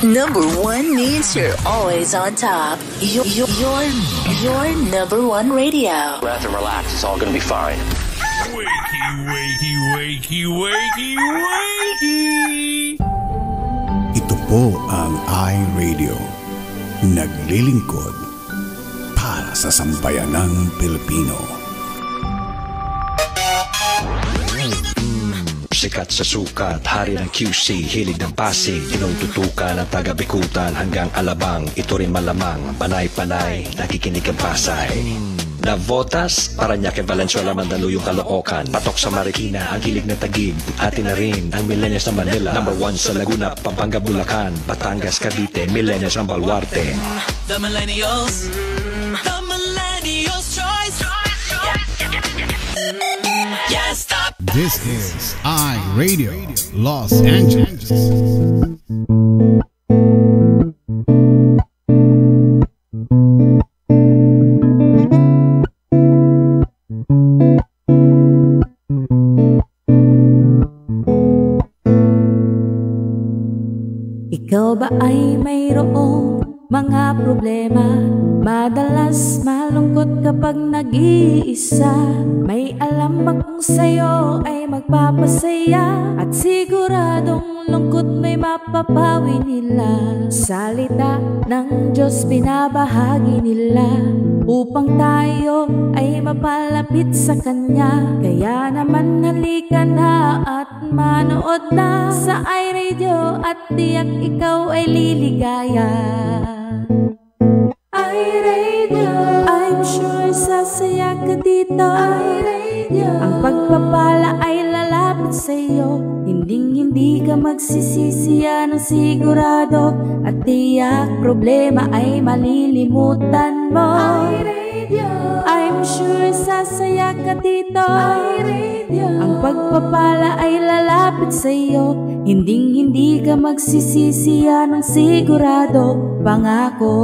Number one means you're always on top. Your number one radio. Breath and relax. It's all gonna be fine. Wakey, wakey, wakey, wakey, wakey. Ito po ang iRadio. Naglilingkod para sa sambayanang Pilipino. Sikat sa sukat, hari ng QC, hilig ng Pasig, tinututukan ang taga-Bikutan hanggang Alabang. Ito rin malamang, panay-panay, nakikinig ang Pasay. Navotas, Parañaque, Valenzuela, Mandaluyong, Caloocan. Patok sa Marikina, ang hilig ng Taguig. Atin na rin ang millennials ng Manila. Number 1 sa Laguna, Pampanga, Bulacan, Batangas, Cavite, millennials ng Baluarte. The millennials, the millennials choice. Yeah, stop. This is iRadio Los Angeles. Ikaw ba ay mayroong mga problema? Madalas malungkot kapag nag-iisa. May alam akong sa'yo ay magpapasaya, at siguradong lungkot may mapapawi nila. Salita ng Diyos binabahagi nila upang tayo ay mapalapit sa Kanya. Kaya naman halika na at manood na sa iRadio at tiyak ikaw ay liligaya. iRadio, I'm sure sasaya ka dito. iRadio, ang pagpapala ay lalapit sa'yo. Hindi ka magsisisi, yan ang sigurado, at tiyak problema ay malilimutan mo. iRadio, I'm sure sasaya ka dito. iRadio, ang pagpapala ay lalapit sa'yo. Hindi ka magsisisi, yan ang sigurado, pangako.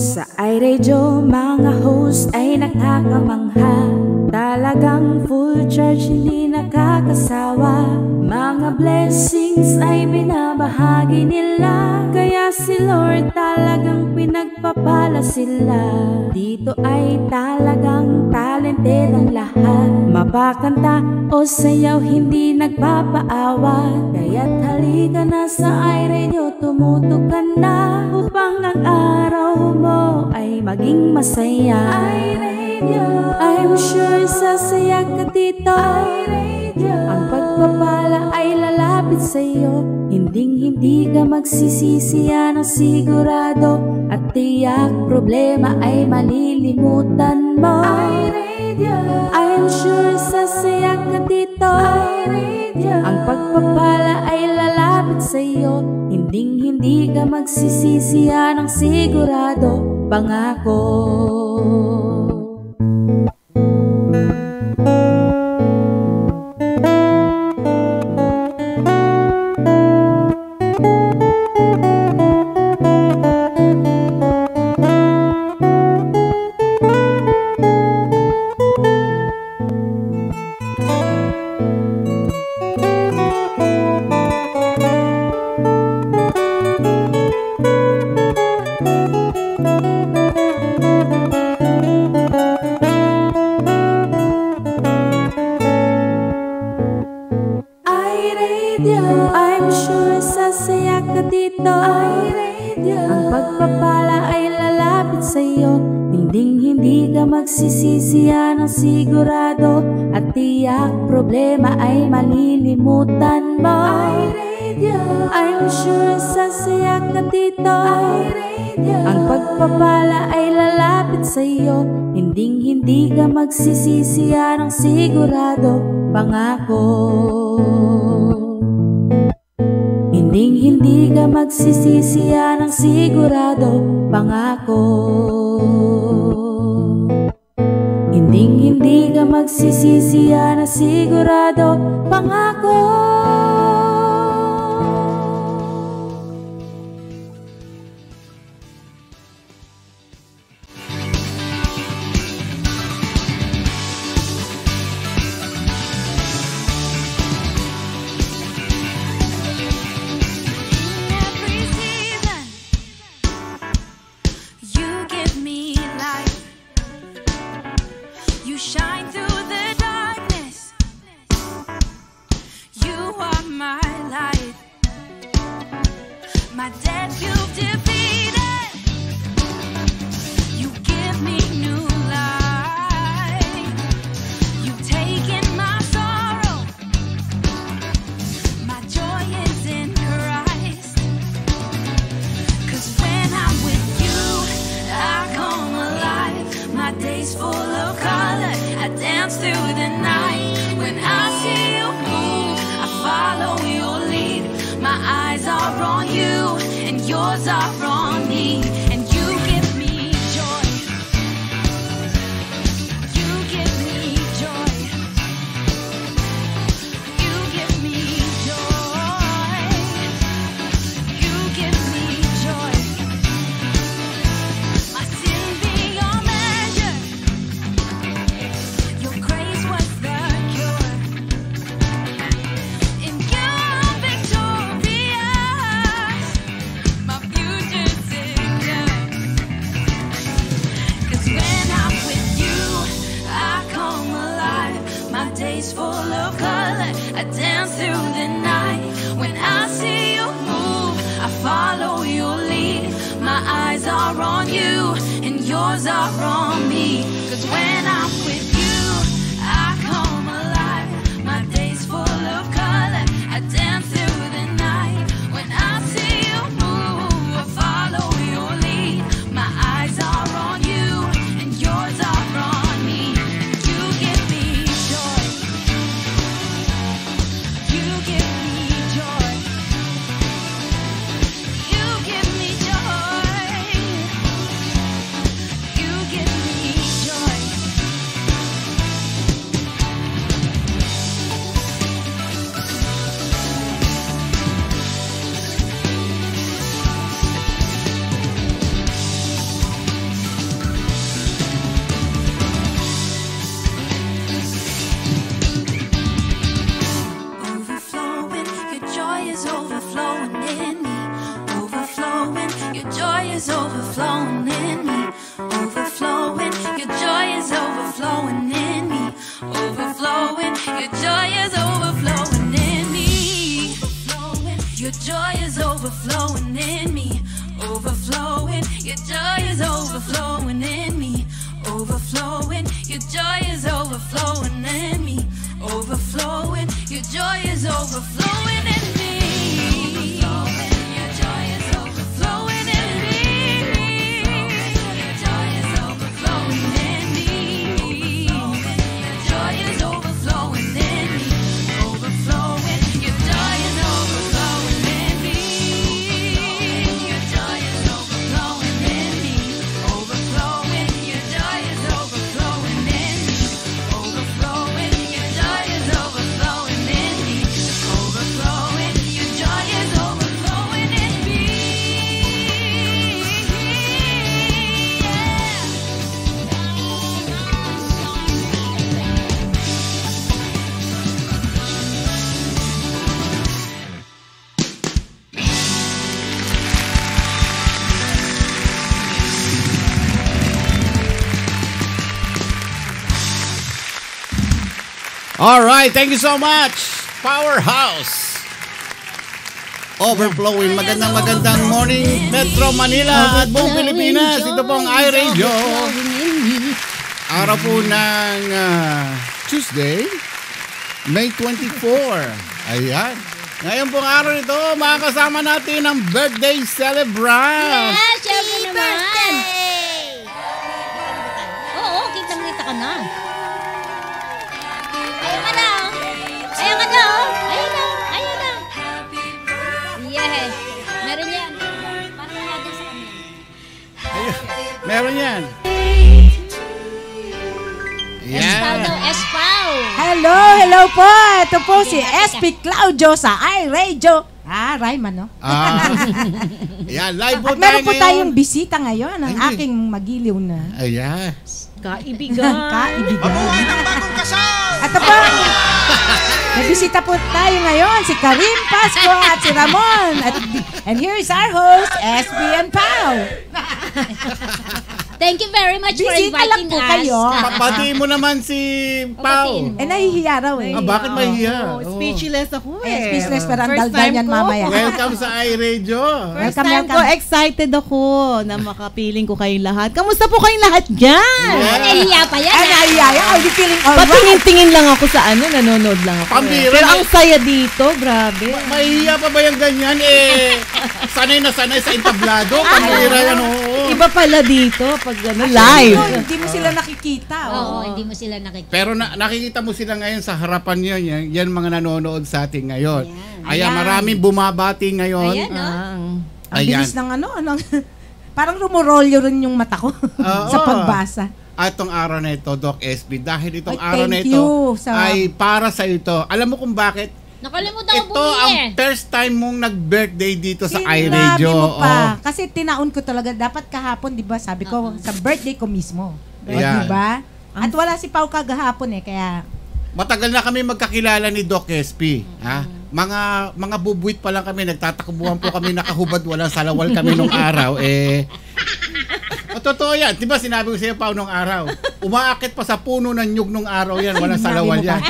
Sa iRadio, mga host ay nakakamangha. Talagang full charge, hindi nakakasawa. Mga blessings ay binabahagi nila, kaya si Lord talagang pinagpapala sila. Dito ay talagang talented ang lahat. Mapakanta o sayaw, hindi nagpapaawa. Kaya't halika na sa iRadio, tumutok ka na upang ang araw mo ay maging masaya. iRadio, I'm sure sasaya ka dito. iRadio, ang pagpapala ay lalapit sa'yo. Hindi ka magsisisi, yan ang sigurado, at tiyak problema ay malilimutan mo. iRadio, I'm sure sasaya ka dito. iRadio, ang pagpapala ay lalapit sa'yo. Hindi ka magsisisi, yan ang sigurado, pangako. I'm sure sasaya ka dito. iRadio, ang pagpapala ay lalapit sa'yo. Hindi ka magsisisi, yan ang sigurado, at tiyak problema ay malilimutan mo. iRadio, I'm sure sasaya ka dito. iRadio, ang pagpapala ay lalapit sa'yo. Hindi ka magsisisi, yan ang sigurado, pangako. Hindi ka magsisisi, yan ang sigurado, pangako. Hindi ka magsisisi, yan ang sigurado, pangako. My debt you've defeated. You give me new life. You've taken my sorrow. My joy is in Christ. 'Cause when I'm with you, I come alive. My day's full of color. I dance through the night. When I see you move, I follow your lead. My eyes are on you, and yours are on me. And you give me joy. You give me joy. You give me joy. You give me joy. My sin beyond measure. Your grace was the cure. In you I'm victorious. My future's secure. 'Cause when I'm with you, I come alive. My day's full of color. I dance through the night. When I see you move, I follow your lead. My eyes are on you, and yours are on me. 'Cause when I'm with you, I come alive. My day's full of color. I dance through the night. When I see you move, I follow your lead. My eyes are on you, and yours are on me. You give me joy. You give me joy. You give me joy. You give me joy. Overflowing, your joy is overflowing in me. Overflowing, your joy is overflowing in me. Overflowing, your joy is overflowing in me. Overflowing, your joy is overflowing in me. Your joy is overflowing in me. Overflowing, your joy is overflowing in me. Overflowing, your joy is overflowing in me. Overflowing, your joy is overflowing in me. Your joy is overflowing in me. Your joy is overflowing in me. Your joy is overflowing in me. Overflowing, your joy is overflowing in me. Your joy is overflowing in me. Overflowing, your joy is overflowing in me. Overflowing, your joy is overflowing in me. Overflowing, your joy is overflowing in me. All right, thank you so much. Powerhouse. Overflowing. Magandang morning, Metro Manila at buong Pilipinas. Ito pong iRadio. Araw po ng Tuesday, May 24. Ayan. Ngayon pong araw ito, makakasama natin ang birthday celebrant. Yes, syempre naman. Oo, kitang-kita ka na. Ayaw ka na. Ayaw ka na. Ayaw na. Ayaw na. Yes. Meron yan. Parang natin sa kanya. Meron yan. Espaw daw, Espaw. Hello po. Ito po si SP Claudio sa iRadio. Rayman, no? Yan, live po At meron po tayo tayong bisita ngayon, ang aking magiliw na. Ayan. Kaibigan. Kaibigan. At po, may bisita po tayo ngayon, si Karim Pasco at si Ramon. And here is our host, SB and Pao. Thank you very much for Bisita lang inviting po us. kayo. Papatiin mo naman si Pao. Nahihiya raw eh. Bakit mahihiya? Speechless ako eh. Speechless, pero ang First daldal time niyan ko. mamaya. Welcome sa iRadio. First time ko, excited ako na makapiling ko kayong lahat. Kamusta po kayong lahat dyan? Nahihiya pa yan. Nahihiya. Are you feeling alright? Patingin-tingin lang ako sa nanonood lang ako. Pambira, Pero ang saya dito, grabe. Mahihiya pa ba yung ganyan? Sanay na sanay sa entablado. Pambira yan, oo. Iba pala dito pag live. Hindi mo sila nakikita. Oo, hindi mo sila nakikita. Pero nakikita mo sila ngayon sa harapan niyo, yan mga nanonood sa atin ngayon. Ayan, maraming bumabati ngayon. Ayan, no? Ang bilis ng parang rumorolyo rin yung mata ko sa pagbasa. At itong araw na ito, Doc SB, dahil itong Ay, araw na thank ito you ay para sa ito. Alam mo kung bakit? Nakalimutan ko Ito ang bumili. first time mong nag-birthday dito sa Sinabi iRadio. mo pa. Oo. Kasi tinaon ko talaga. Dapat kahapon, di ba? Sabi ko, sa birthday ko mismo. Ayan. Di ba? At wala si Pao kagahapon eh. Kaya, Matagal na kami magkakilala ni Doc SP. Ha? Mga bubuit pa lang kami, nagtatakbuhan po kami, nakahubad, walang salawal kami nung araw. Totoo yan. Diba sinabi ko sa'yo, Pao, nung araw, umaakit pa sa puno ng nyug nung araw yan, walang salawal yan.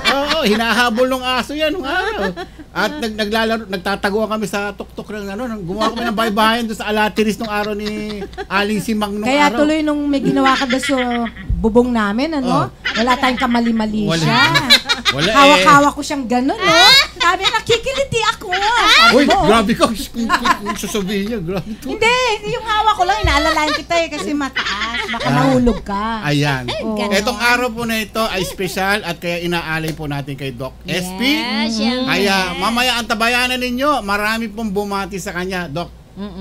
Oo, hinahabol ng aso yan nung araw. At nagtataguan kami sa tuktok ng gumawa kami ng baybayan doon sa Alatiris nung araw ni Aling Simang nung kaya araw. tuloy nung may ginawa ka doon sa bubong namin, wala tayong kamali-mali siya. Wala Hawak-hawak ko siyang gano'n, Sabi, nakikiliti ako. Uy, grabe ka. Kung sasabihin niya, grabe to. Hindi, yung hawak ko lang, inaalalayan kita kasi mataas. Baka mahulog ka. Ayan. Ganon. Etong araw po na ito ay special at kaya inaalay po natin kay Doc SP. Kaya mamaya ang tabayanan ninyo, marami pong bumati sa kanya, Doc.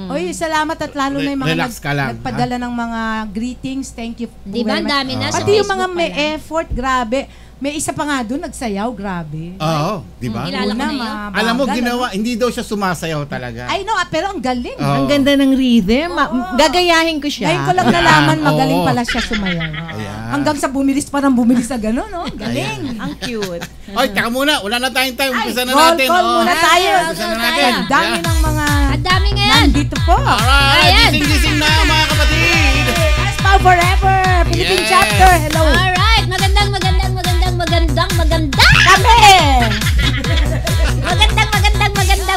Oy, salamat at lalo na yung mga Relax ka lang, nagpadala ng mga greetings. Thank you. Diba, ang dami na sa Pati yung Facebook mga may pala. effort, grabe. May isa pa nga doon, nagsayaw, grabe. Oo, di ba? Kilala ko na yun. Alam mo, ginawa, hindi daw siya sumasayaw talaga. I know, pero ang galing. Oo. Ang ganda ng rhythm. Gagayahin ko siya. Ngayon ko lang nalaman, Ayan, magaling oo. pala siya sumayaw. Ayan. Hanggang sa bumilis sa gano'n, no? Galing. Ang cute. Oy, taka muna, wala na tayong time. Umpisa na Roll natin. call muna tayo. Umpisa na natin. Ang dami ng mga Ang dami ngayon. nandito po. Alright, Ayan. gising-gising na mga kapatid. Aspaw Forever, Philippine Yes. Chapter. Hello. Alright, magandang Kami.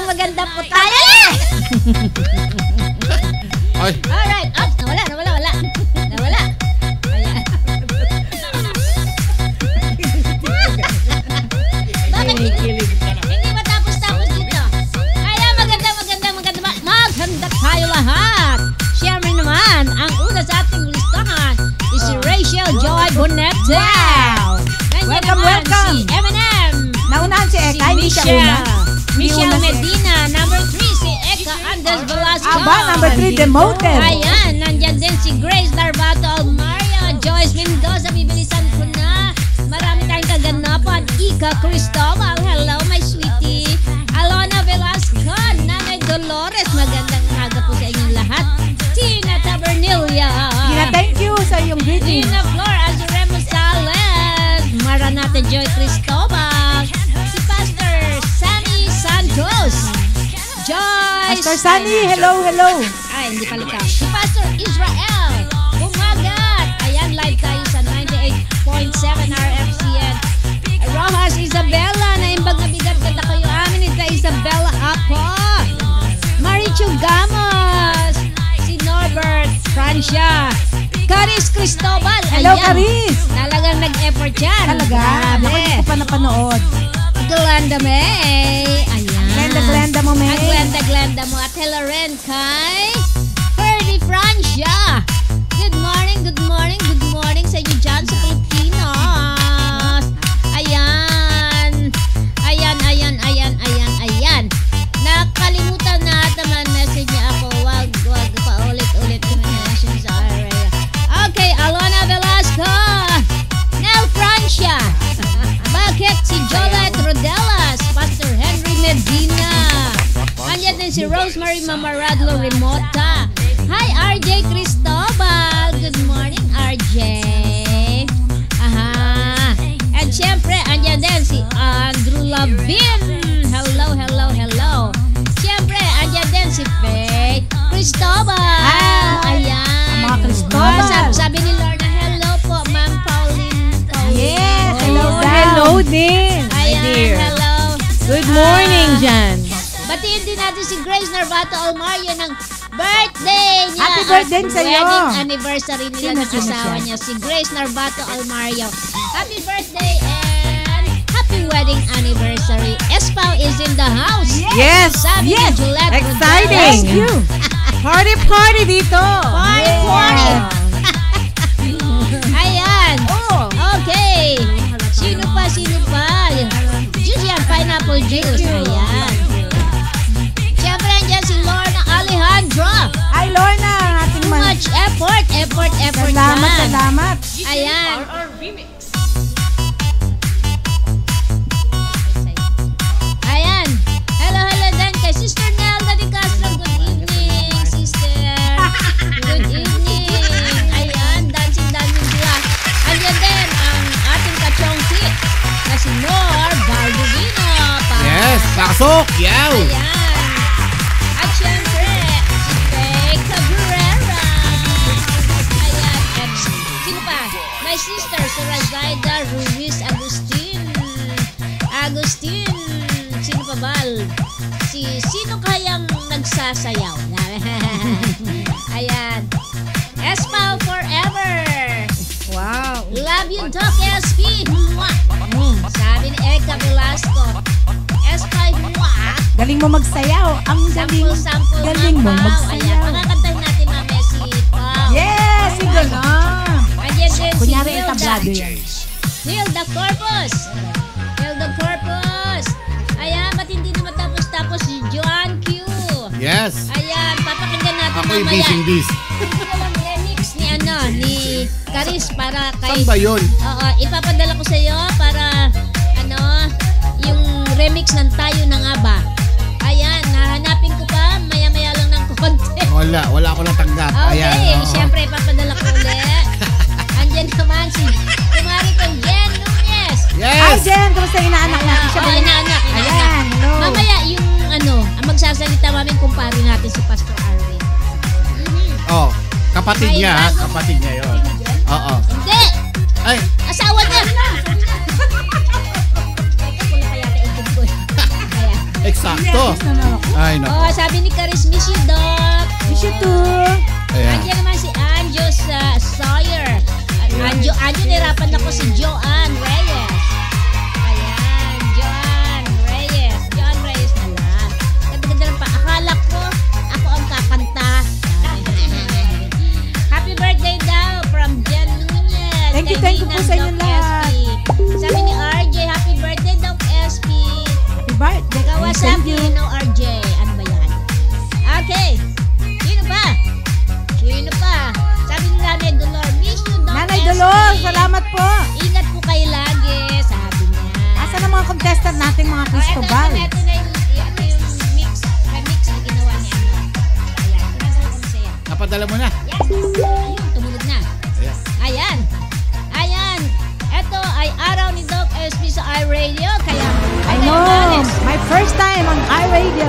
magandang po tayo. Oy, Alright, nawala. Nawala. Ayan. Bakit hindi matapos dito? Kaya maganda tayo lahat. Siyempre naman, ang una sa ating listahan is si Rachel Joy Boneta. Welcome. Si Eminem. Naunahan si Eka, hindi siya una. Michelle una si Medina. Number 3, si Eka Andes Velasco. Number 3, demoted. Ayan, nandyan din si Grace Narvato Almaria, Joyce Mendoza, bibilisan ko na. Marami tayong kaganapan. Ika Cristobal, hello my sweetie. Alona Velasco, Nanay Dolores, magandang umaga po sa inyong lahat. Tina Tabernilia. Tina, thank you sa iyong greeting. Tina Flor Azuremo Sales. Maranata Joy Cristobal. Si Pastor Sunny Santos. Joyce. Pastor Sunny, hello. Ay, hindi pala ka. Si Pastor Israel. Umagat. Ayan, live tayo sa 98.7 RFCN. Rojas Isabella. Naimbag na bigat ganda kayo amin. Ita Isabella ako. Marichu Gamos. Si Norbert Francia. Caris Cristobal. Hello, Ayan. Caris. Talagang nag-effort yan. Talaga. Naku, Grabe. hindi ko pa napanood. Glenda May. Ayan. Glenda mo, May. Glenda mo. At hello rin kay Ferdy Francia. Good morning sa inyo dyan sa Pilipinas. Ayan. Nakalimutan na naman message niya ako. Wag pa ulit yung mention sa area. Okay, Alona Velasco. Nel Francia. Bakit si Jolette Rodelas? Pastor Henry Medina. Andiyan din si Rosemary Mamaradlo Remota. Hi, RJ Cristobal. Good morning, RJ. Aha. And syempre, andiyan din si Andrew Labin. Hello. Syempre, andiyan din si Faye Cristobal. Ayan. Mga Cristobal. sabi ni Lorna, hello po, Ma'am Pauline. Yes, hello Oh, daw. hello din. My Ayan, dear. hello. Good morning, Jan. Batiin din natin si Grace Narvato Almario ng birthday niya. Happy birthday At sa'yo. wedding anniversary nila ng Sino asawa siya? niya, si Grace Narvato Almario. Happy birthday and happy wedding anniversary. Espao is in the house. Yes. Sabi ni Juliette Exciting. Thank you. Party dito. Party. Ayan. Okay. Sino pa? Juice yan, pineapple juice. Ayan. Siyempre, andyan si Lorna Alejandro. Ay, Lorna, ating Too much effort. Salamat, yan. salamat. Ayan. Ayan. Hello din kay Sister Nelda de Castro. Good evening, sister. Good evening. Ayan, dancing sila. Ayan din ang ating kachongki na si Nor Baldovino. Yes, pasok. Yaw. Ayan. At syempre, si Faye Cabrera. Ayan. At sino pa? My sister, Sorazaida Ruiz Agustin. Sino pa ba? Sino kayang nagsasayaw? Ayan. Espao forever. Wow. Love you, Doc SP. Mwah. Sabi ni Eka Velasco. Espao, mwah. Galing mo magsayaw. Ang galing. Sample Galing mo Pao. magsayaw. Ayan, pakakantahin natin mamaya si Pao. Yes, sige na. Ayan din si Kunyari, Hilda. tablado yan. Hilda Corpus. Ayan, ba't hindi naman tapos si Joan Q. Yes. Ayan, papakinggan natin Ako'y mamaya. bis. Walang remix ni Caris para kay... Saan ba yun? Oo, ipapadala ko sa iyo para yung remix ng Tayo na nga ba. Ayan, nahanapin ko pa, maya-maya lang ng konti. Wala ako natanggap. Okay, Ayan, oo. siyempre ipapadala ko ulit. Andyan naman si kumari kong Jen Nunez. Ay, Yes. Jen, kamusta inaanak natin siya? Oo, inaanak. Ayan, hello. Mamaya yung ang magsasalita namin kumpare natin si Pastor Arvin. Oh, kapatid niya, ha? Kapatid niya yun. Oo. Hindi! Ay, Asawa niya! Teka, wala kaya taigid ko. Ayan. eksakto. Ay, no. Oh, sabi ni Caris, miss you, Doc. Miss you too. Ayan. Andiyan naman si Anjo Sawyer. Anjo, nirapan ako si Joanne Reyes. Ayan, Joanne Reyes na lang. Ganda-ganda lang pa. Akala ko, ako ang kakanta. Happy birthday daw from Jen Nunez. Thank you po sa inyo Doc lahat. SP. Sabi ni RJ, happy birthday Doc SP. Happy birthday. Kawasaki, no RJ. Ano ba yan? Okay. Sino pa? Sabi ni Nanay Dolor, miss you, Doc Nanay SP. Dolor, salamat po. Ingat po kayo lagi, sabi niya. Asan ang mga contestant natin, mga Cristobal? Ito na yung remix na ginawa ni Ayan, pinasa ko sa'yo. Napadala mo na. Yes. Ayun, tumunog na. Ayan. Ayan. Ito ay araw ni Doc SP sa iRadio, kaya I know. My first time on iRadio.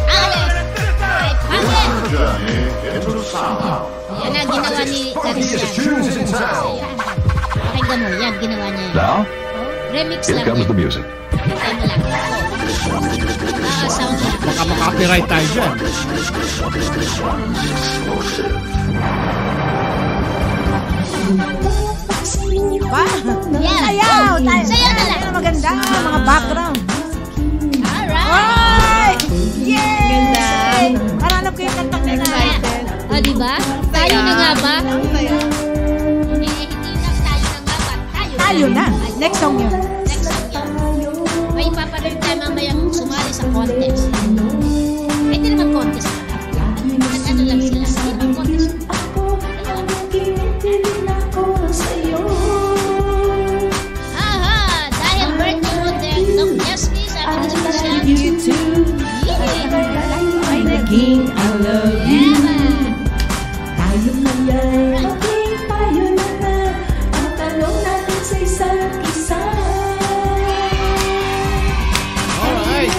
Alex. Ay, pangit. Yan ang ginawa ni Carician. Pakinggan mo, yan, ginawa niya yan. Now, Remix here lang comes the yan. music. Pakinggan mo lang. Sound lang. Baka makapiright tayo dyan. Ba? Yan. Sayaw. Sayaw na lang. Maganda. Mga background. Alright. Ay! Yay! Naranap ko yung kantang nila. O, diba? Tayo na nga ba? Hindi na tayo na nga ba? Tayo na. Next song yun. Next song yun. May ipapanood tayo mamaya kung sumali sa contest. Hindi naman contest. Ano lang sila. Hindi naman contest. Aha! Dahil birthday mo din, Doc SP, sabi ni Christian. You too. Ay, naging I love you. Tayo na yan. Tayo na na. Ang tanong natin sa isa't isa. Alright.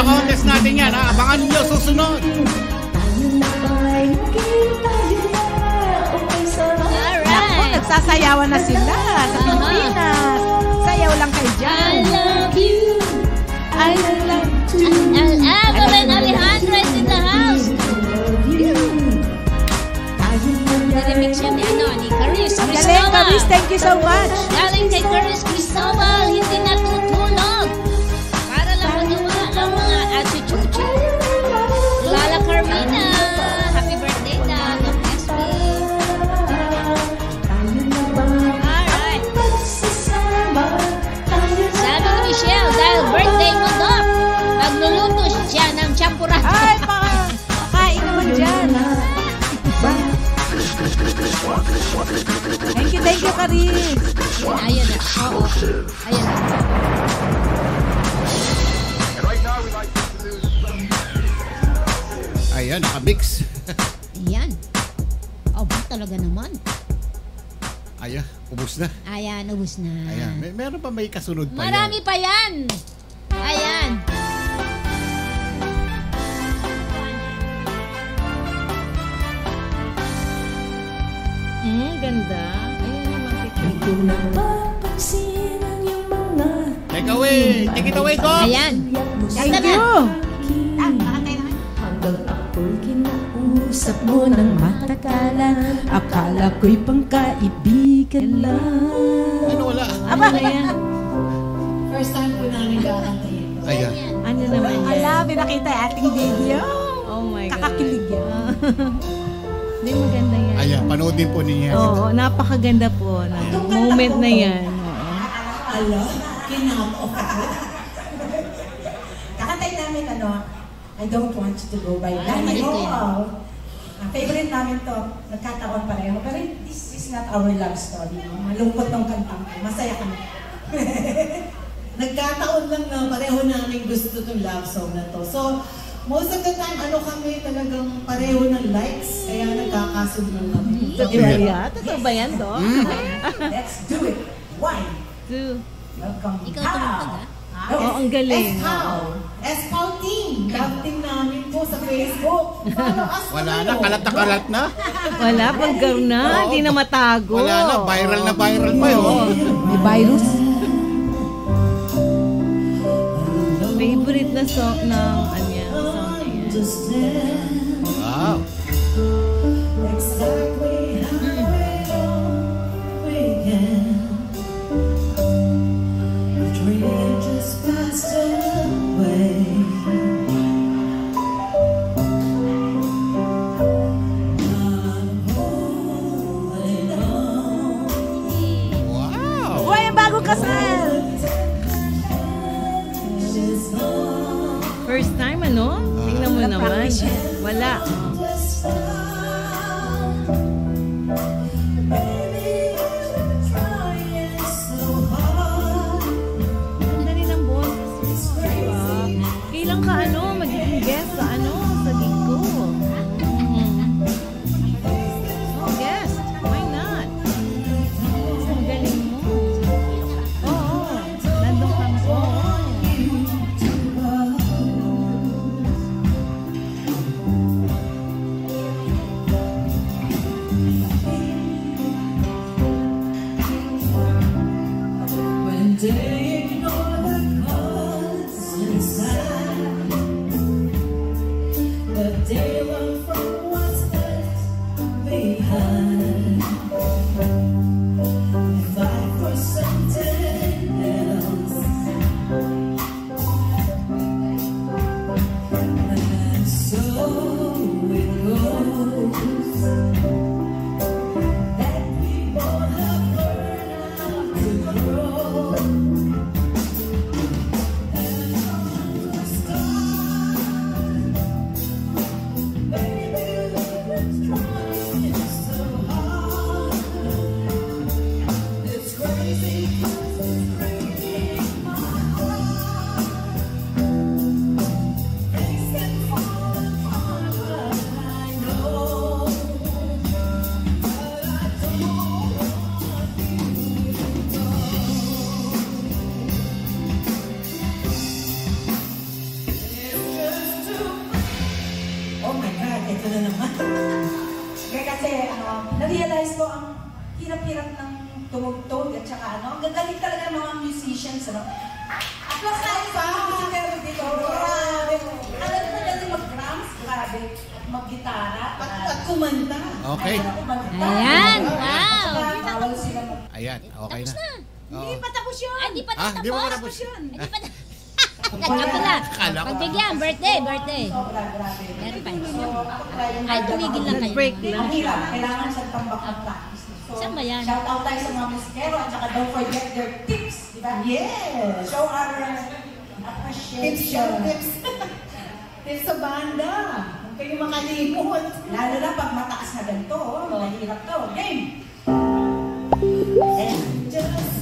pa-contest natin yan, ha? Abangan nyo susunod. Alright. Nagsasayawan na sila sa Pilipinas. Sayaw lang kayo dyan. I love you. I love you. Evelyn Alejandro is in the house. Nag-remix yan ni Caris Galing, Cristobal. Caris, thank you so much. Galing kay Caris Cristobal, hindi natutulog. Para lang magawa ang mga asuchuchu. Lala Carmina, happy birthday na. God bless me. Alright. Sabi ni Michelle, dahil birthday mo daw, nagluluto siya ng champurado. Ay, pakain naman dyan. Thank you, Caris. Ayun na. Oo. Ayun na. Ayan, nakamix. Ayan. Oh, ba talaga naman? Ayan, ubus na. Ayan, ubus na. Ayan, meron pa may kasunod pa Marami yan. pa yan. Ayan. Ganda. Ayun yung mga Take away! Take it away, Doc! Ayan. Thank Ganda you. na. Hanggang ako'y kinausap mo ng matagalan, akala ko'y pangkaibigan lang. Ano wala? Aba, ayan. First time po namin kakantayin. Ayan. Ano naman yan? Ala, pinakita yung ating video. Oh my God. Kakakilig yan. Hindi, maganda yan. Ayan, panoodin po ninyo. Oo, napakaganda po na moment na yan. Oo. Alo, kinamo ako. Kakantay namin I don't want you to go by. Dahil favorite namin to, nagkataon pareho. Pero this is not our love story. Malungkot ng kantang ko. Masaya kami. Nagkataon lang na pareho namin gusto itong love song na to. So, most of the time, kami talagang pareho ng likes. Kaya nagkakasunod kami. Totoo ba yan, Doc? Let's do it. 1, 2. welcome. Ikaw tumutog, ha? Oo, ang galing. Espow Team. Love team namin po sa Facebook. Follow us. Wala na, kalat na kalat na. Wala, paggaw na. Hindi na matago. Wala na, viral pa yun. May virus. Favorite na song ng Anya. Song na yan. Wow. Exactly how we can. The dream just passed away. Wow. Uy, ang bagong kasal! First time, ano? Tingnan mo naman. Wala. Ganda rin ang boses. Diba? Kailan ka magiging guest sa sa gig ko? Oh, guest. Why not? Ang galing mo. Oo. Nandun ka mo. When they ignore the cause inside, but they run from what's left behind, and fight for something else. And so it goes that we both have learned how to grow. It's crazy hirap-hirap ng tumugtog at saka ano. Gagaling talaga ng mga musicians, ano. At plus tayo pa, pero dito, grabe. Alam mo na dati mag-drums, grabe. Mag-gitara, at kumanta. Okay. Ayan, wow. Bawal sila mag... Ayan, okay na. Hindi pa tapos yun. Ay, di pa tapos. Di ba tapos yun? Di pa tapos. Pala. Pagbigyan, birthday. Sobra, grabe. Meron pa. So, ako try Ay, tumigil lang kayo. Break lang. Ang hirap, kailangan sa tambak ng practice. So, Saan ba yan? shout out tayo sa mga musikero at saka don't forget their tips, di ba? Yes! Show our appreciation. Tips sa banda. Huwag kayong makalimot. Lalo na pag mataas na ganito, mahirap to. Game! And just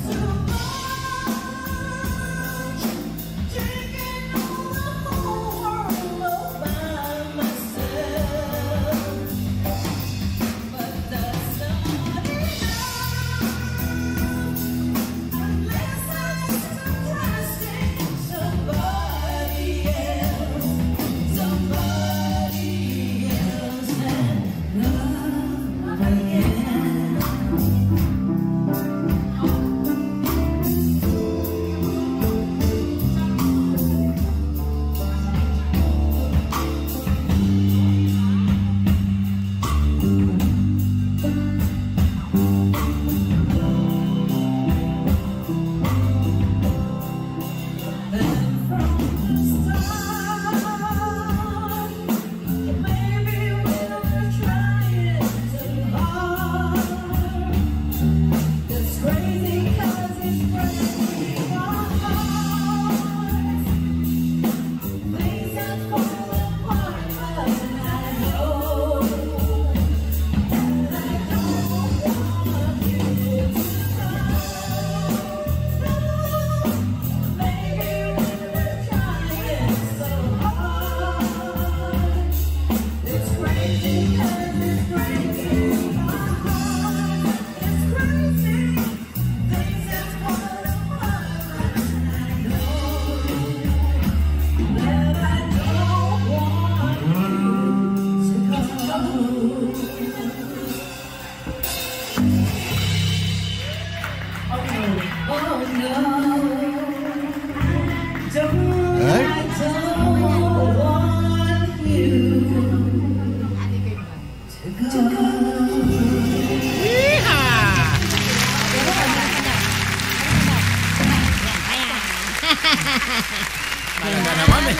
Talaga naman eh.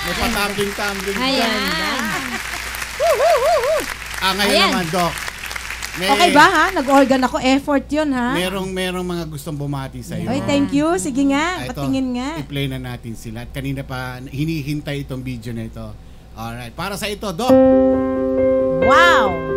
May patambling-tambling. Ayan. Ngayon Ayan. naman, Doc. Okay ba ha? Nag-organ ako. Effort yun ha? Merong mga gustong bumati sa iyo. Oy, thank you. Sige nga. Patingin nga. I-play na natin sila. At kanina pa hinihintay itong video na ito. Alright. Para sa ito, Doc. Wow!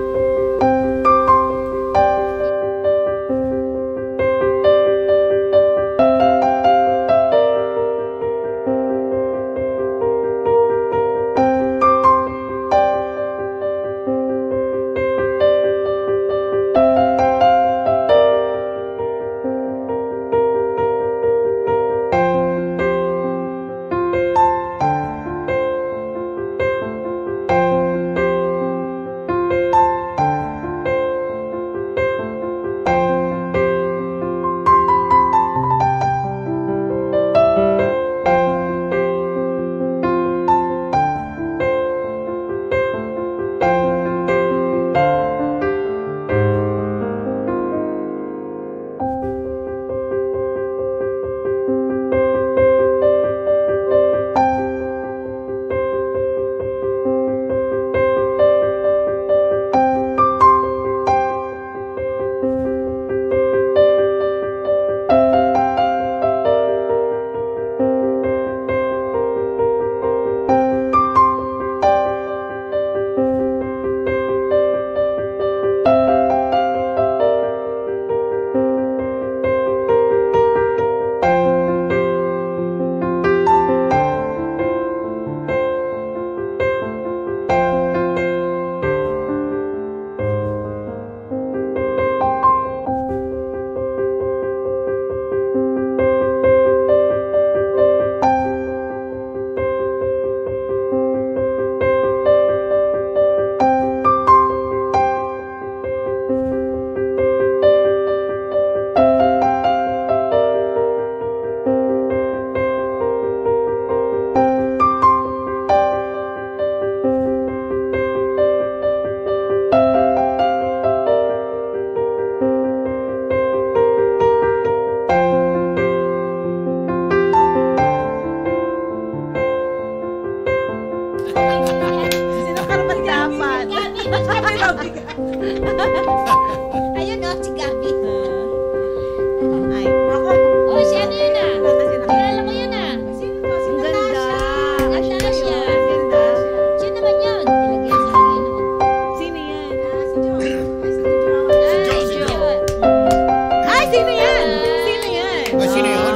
Sino yun?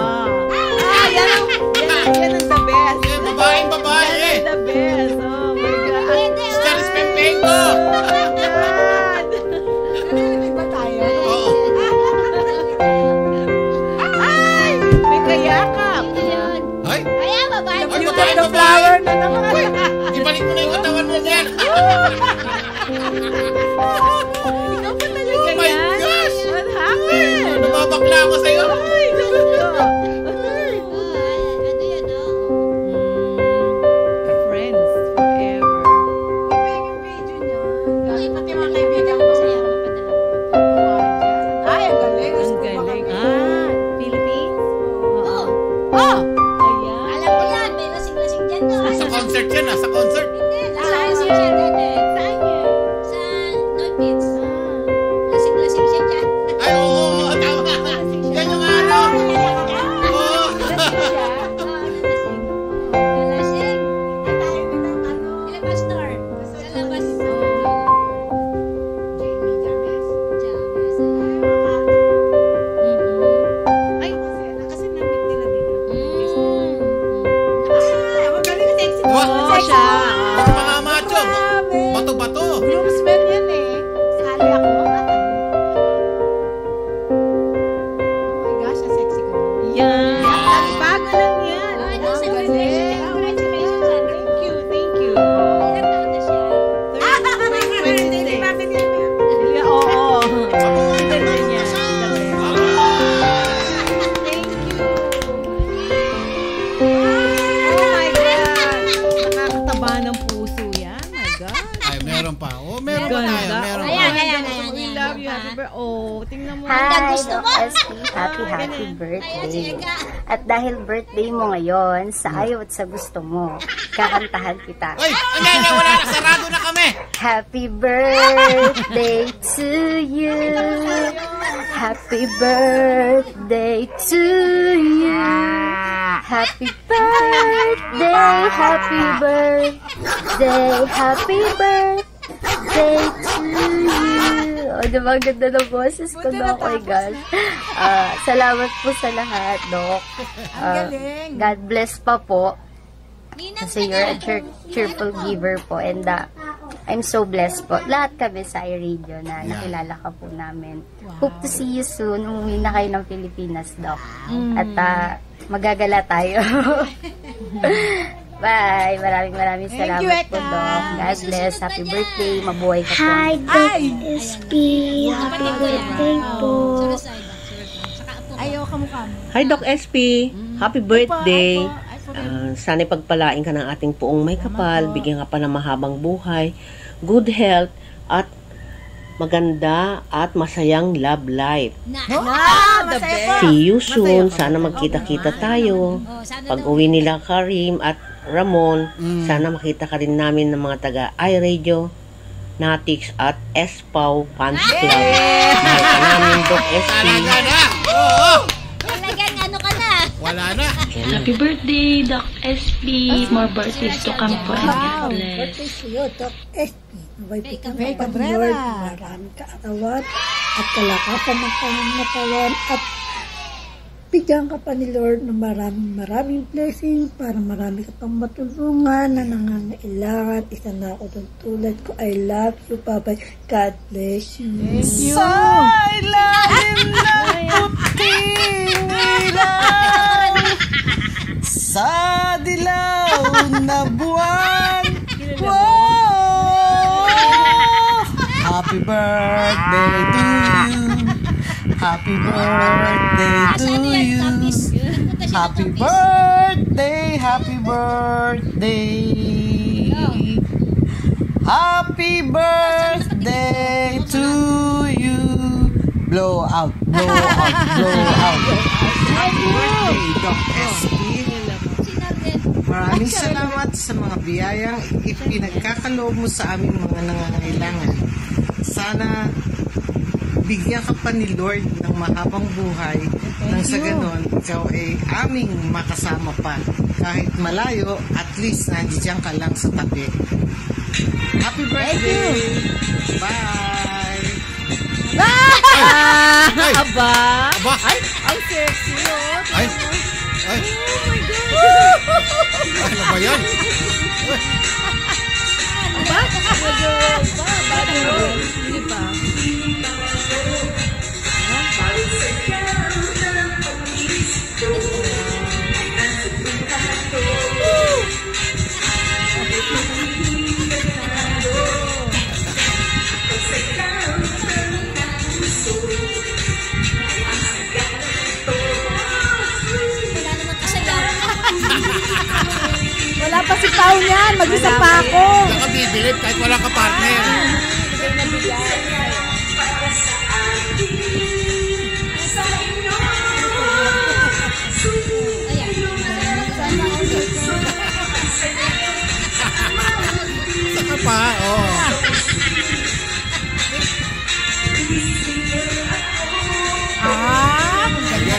Yan ang the best. Babae. Yan ang the best. Oh my God. Stars Pempenko. Narinig ba tayo? Oo. Ay! May kayakap. Ay? Ayan, babae. Ay, Yung babae. the flower na naman. Ibalik mo na yung katawan mo yan. Ikaw pa talaga Oh my yan? gosh! What happened? Nababakla ako sa'yo. Ay, naman ko. Ano yan, no? Friends forever. Iba yung video niya. Ay, pati mga kaibigan ko. Ay, ang galing. Ang galing. Philippines? Oh, Oh! Ayan. alam ko yan. May lasing-lasing dyan, no? Sa concert yan sa concert. Hindi, lasing-lasing siya dyan, eh. Saan yan? Sa Northpits. Lasing-lasing siya dyan. Ay, oo. Tama. Yan yung araw. Oo. Lasing. Ilabas store. Sa labas. Ay, Kasi namit nila dito. Mm. Ang galing sexy. oo siya. Mga macho. Bato-bato. Groomsmen yan eh. Sali ako. Oh my gosh, ang sexy ko. Yan. Bago lang yan. Ay, Ang nasa galing. congratulations, Andre. Thank you. Ilang taon na siya? Hindi, bakit yan? Yeah, oo. Ang ganda niya. Thank you. Oh my God. Nakakataba ng puso yan. My God. Ay, meron pa. Oh, meron pa Ganda. tayo. Meron pa. Ayan. We love you. Happy birthday. Oh, tingnan mo. Hanggang Hi, gusto Doc mo? SP. Happy Ayan, birthday. sige. At dahil birthday mo ngayon, sa ayaw at sa gusto mo, kakantahan kita. Ay, hindi, wala na. Sarado na kami. Happy birthday to you. Happy birthday to you. Happy birthday, happy birthday, happy birthday to you. O, diba, ang ganda ng boses ko, Doc? Oh my gosh. Salamat po sa lahat, Doc. God bless pa po. Kasi you're a cheerful giver po. And I'm so blessed po. Lahat kami sa iRadio na nakilala ka po namin. Hope to see you soon. Umuwi na kayo ng Pilipinas, Doc. At magagala tayo. Bye. Maraming salamat po, Doc. God bless. Happy birthday. Mabuhay ka po. Hi, Doc SP. Happy birthday po. Ayaw kamukha mo. Hi, Doc SP. Happy birthday. Sana pagpalain ka ng ating puong may kapal, bigyan ka pa ng mahabang buhay, good health, at maganda at masayang love life. The best. See you soon. Sana magkita-kita tayo. Pag uwi nila Karim at Ramon, sana makita ka rin namin ng mga taga iRadio, Natix at SPAW Fans Club. Mahal ka namin, Doc SP. Talaga na. Oo. Talagang ano ka na. Wala na. Happy birthday, Doc SP. More birthdays to come po and God bless. Birthday to you, Doc SP. Naway po kang May Lord, Cabrera. maraming kaarawan at kalakasan ng pangangatawan at bigyan ka pa ni Lord ng maraming blessing para marami ka pang matulungan na nangangailangan. Isa na ako doon tulad ko. I love you, Papa. God bless you. Thank you. I love him na puting ilaw sa dilaw na buwan. Wow! Happy birthday to you. Happy birthday to you. Happy birthday, happy birthday. Happy birthday to you. Blow out, blow out, blow out. Happy birthday, Doc SP. Maraming salamat sa mga biyayang ipinagkakaloob mo sa aming mga nangangailangan. Sana bigyan ka pa ni Lord ng mahabang buhay nang sa ganon ikaw ay aming makasama pa kahit malayo, at least nandiyan ka lang sa tabi. Happy birthday! Bye! Ay! Aba! Aba! Ay, ang sexy yun! Ay! Ay! Oh my God! Ano ba yan? Ba? Hindi pa. Wala pa si Pao niyan. Mag-isa pa ako. Wala ka bibilip kahit wala ka partner. Saka pa, oh.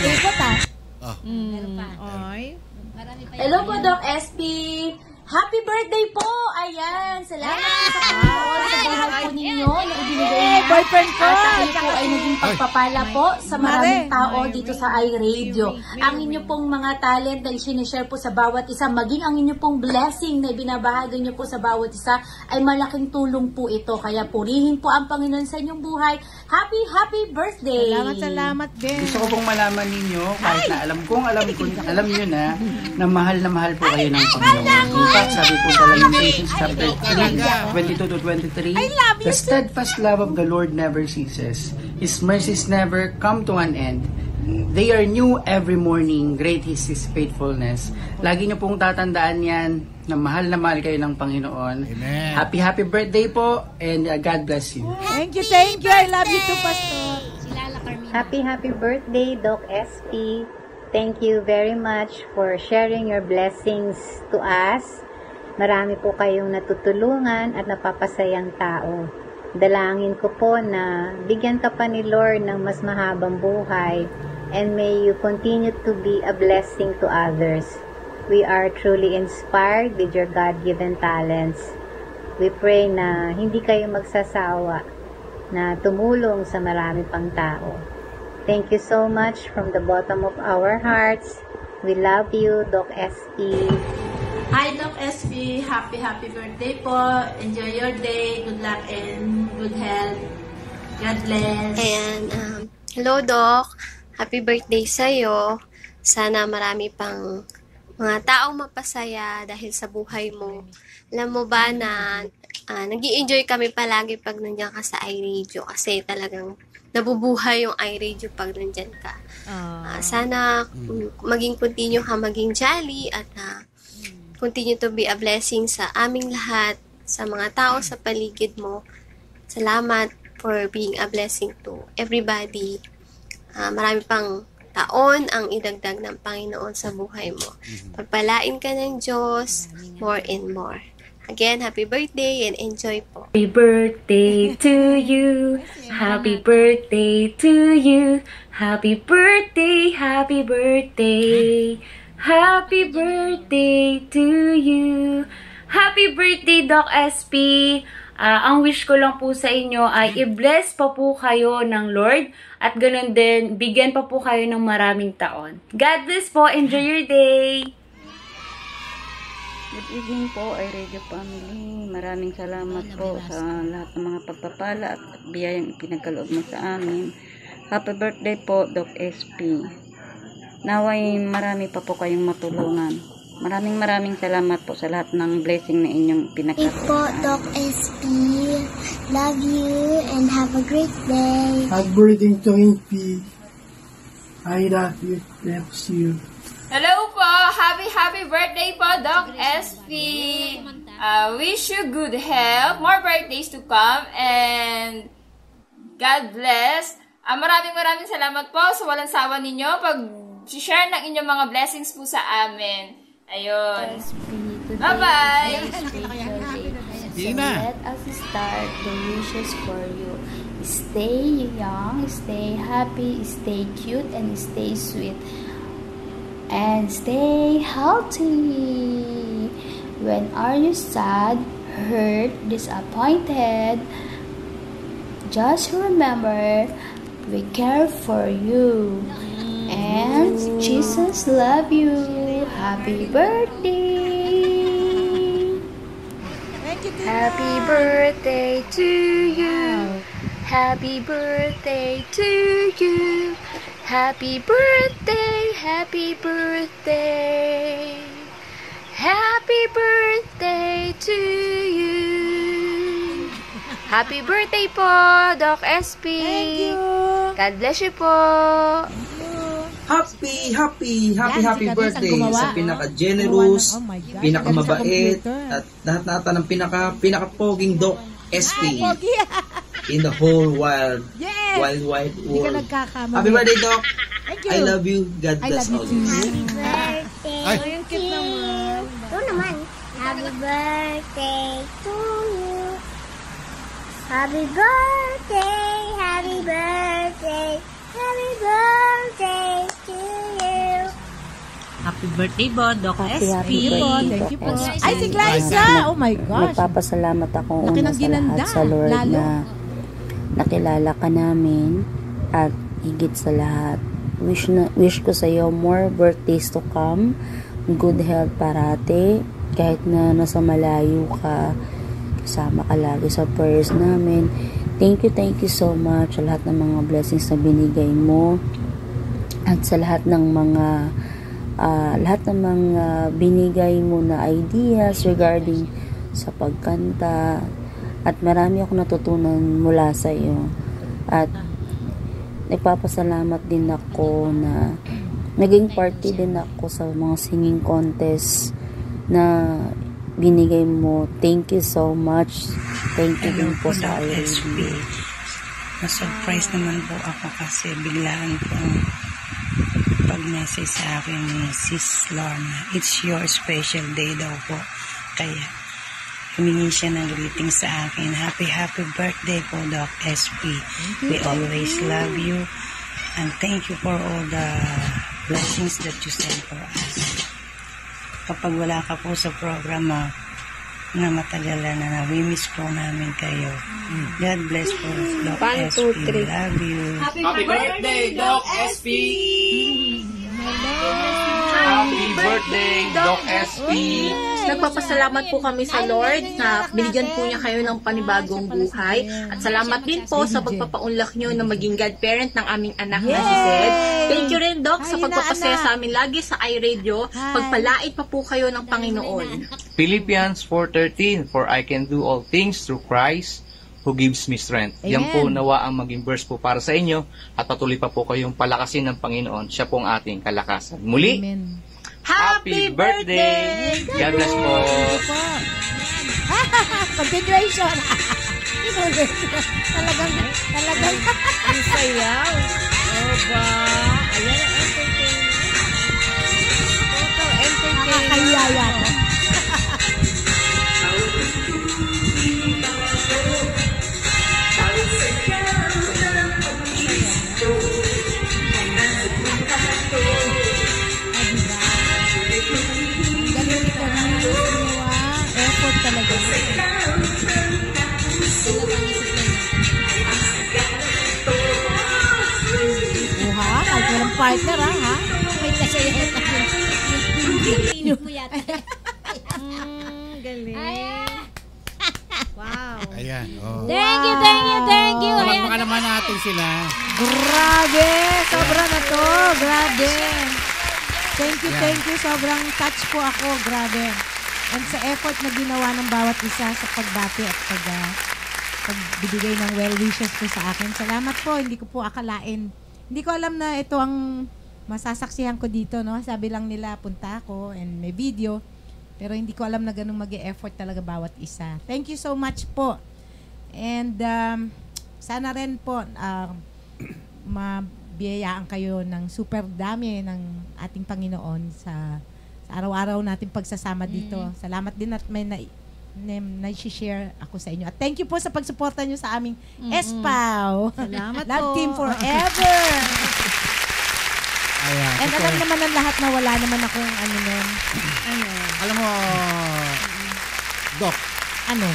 Ikot ah. Meron pa. Ay. Hello po, Doc SP. Happy birthday po! Ayan, salamat po sa Panginoon sa buhay po ninyo na ibinigay niya. Boyfriend ko! At tayo po ay naging pagpapala po sa maraming tao dito sa iRadio. Ang inyo pong mga talent na isinishare po sa bawat isa, maging ang inyo pong blessing na ibinabahagi nyo po sa bawat isa, ay malaking tulong po ito. Kaya purihin po ang Panginoon sa inyong buhay. Happy birthday! Salamat din. Gusto ko pong malaman ninyo, kahit na alam nyo na mahal po kayo ng Panginoon. In fact, sabi po sa Lamentations chapter 3, 22 to 23, the steadfast love of the Lord never ceases. His mercies never come to an end. They are new every morning. Great is His faithfulness. Lagi nyo pong tatandaan yan na mahal kayo ng Panginoon. Amen. Happy birthday po and God bless you. Thank you. I love you too, Pastor. Happy birthday, Doc SP. Thank you very much for sharing your blessings to us. Marami po kayong natutulungan at napapasayang tao. Dalangin ko po na bigyan ka pa ni Lord ng mas mahabang buhay and may you continue to be a blessing to others. We are truly inspired with your God-given talents. We pray na hindi kayo magsasawa na tumulong sa marami pang tao. Thank you so much from the bottom of our hearts. We love you, Doc SP. Hi, Doc SP. Happy birthday po. Enjoy your day. Good luck and good health. God bless. And, hello, Doc. Happy birthday sa'yo. Sana marami pang mga taong mapasaya dahil sa buhay mo. Alam mo ba na nag-i-enjoy kami palagi pag nandiyan ka sa iRadio kasi talagang nabubuhay yung iRadio pag nandyan ka. Sana maging continue ka, maging jolly at continue to be a blessing sa aming lahat, sa mga tao sa paligid mo. Salamat for being a blessing to everybody. Marami pang taon ang idagdag ng Panginoon sa buhay mo. Pagpalain ka ng Diyos more and more. Again, happy birthday and enjoy po. Happy birthday to you. Happy birthday to you. Happy birthday, happy birthday. Happy birthday to you. Happy birthday, Doc SP. Ang wish ko lang po sa inyo ay i-bless pa po kayo ng Lord at ganun din, bigyan pa po kayo ng maraming taon. God bless po. Enjoy your day. Good evening po, iRadio family. Maraming salamat po sa lahat ng mga pagpapala at biyayang ipinagkaloob mo sa amin. Happy birthday po, Doc SP. Naway marami pa po kayong matulungan. Maraming salamat po sa lahat ng blessing na inyong pinagkaloob po, Doc SP. Love you and have a great day. Happy birthday, Twin P. I love you. Bless you. Hello po! Happy birthday po, Doc SP! Wish you good health, more birthdays to come, and God bless. Maraming salamat po sa walang sawa ninyo pag-share ng inyong mga blessings po sa amin. Ayun. Bye-bye! Let us start the wishes for you. Stay young, stay happy, stay cute, and stay sweet. And stay healthy. When are you sad, hurt, disappointed? Just remember, we care for you. And Jesus love you. Happy birthday. Happy birthday to you. Happy birthday to you. Happy birthday, happy birthday. Happy birthday to you. Happy birthday po, Doc SP. Thank you. God bless you po. Happy birthday sa pinaka-generous, pinaka-mabait, at lahat ng pinaka-poging Doc SP in the whole wide world. Happy birthday, Doc. I love you. God bless all. Happy birthday to you. Happy birthday to you. Happy birthday, happy birthday, happy birthday to you. Happy birthday po, Doc SP. Thank you po. Ay, si Glyza! Oh my gosh. Magpapasalamat ako una sa lahat sa Lord na nakilala ka namin at higit sa lahat. Wish ko sa iyo more birthdays to come. Good health parate. Kahit na nasa malayo ka, kasama ka lagi sa prayers namin. Thank you so much sa lahat ng mga blessings na binigay mo at sa lahat ng mga binigay mo na ideas regarding sa pagkanta, at marami akong natutunan mula sa iyo. At nagpapasalamat din ako na naging party din ako sa mga singing contest na binigay mo. Thank you so much. Thank you din po sa IRB. Na-surprise naman po ako kasi biglaan po pag-message sa akin ni Sis Lorna. It's your special day daw po. Kaya humingi siya ng greeting sa akin. Happy birthday po, Doc SP. We always love you and thank you for all the blessings that you send for us. Kapag wala ka po sa programa na matagalan na we-miss po namin kayo. God bless po, Doc SP. Love you. Happy birthday, Doc SP! Happy birthday, Doc SP! Nagpapasalamat po kami sa Lord na binigyan po niya kayo ng panibagong buhay. At salamat din po sa pagpapaunlak niyo na maging godparent ng aming anak na si Zed. Thank you rin, Doc, sa pagpapasaya sa amin lagi sa iRadio. Pagpalait pa po kayo ng Panginoon. Philippians 4:13, for I can do all things through Christ who gives me strength. Yan po nawa ang maging verse po para sa inyo at patuloy pa po kayong palakasin ng Panginoon. Siya po ang ating kalakasan. Muli, Happy birthday! God bless po! Continuation! Talagang ang sayaw. Oba. Ayan ang entertainment. Total entertainment. Nakakaya yata. Effort talaga. Kahit walang partner ha? May kasayaw tayo. Yung mo yata. Galing. Wow. Ayan. Oh. Thank you. Palakpakan naman natin sila. Grabe. Sobra na to. Grabe. Thank you. Sobrang touch po ako. Grabe. And sa effort na ginawa ng bawat isa sa pagbati at pagbibigay ng well wishes po sa akin. Salamat po. Hindi ko po akalain. Hindi ko alam na ito ang masasaksihan ko dito, no? Sabi lang nila, punta ako and may video. Pero hindi ko alam na ganun mag-e-effort talaga bawat isa. Thank you so much po. And sana rin po mabiyayaan kayo ng super dami ng ating Panginoon sa araw-araw natin pagsasama dito. Salamat din at may na-share ako sa inyo. At thank you po sa pagsuporta nyo sa aming SPAW. Salamat Love po. Team Forever. Ayan. And alam naman ng lahat na wala naman akong Alam mo, Doc, ano?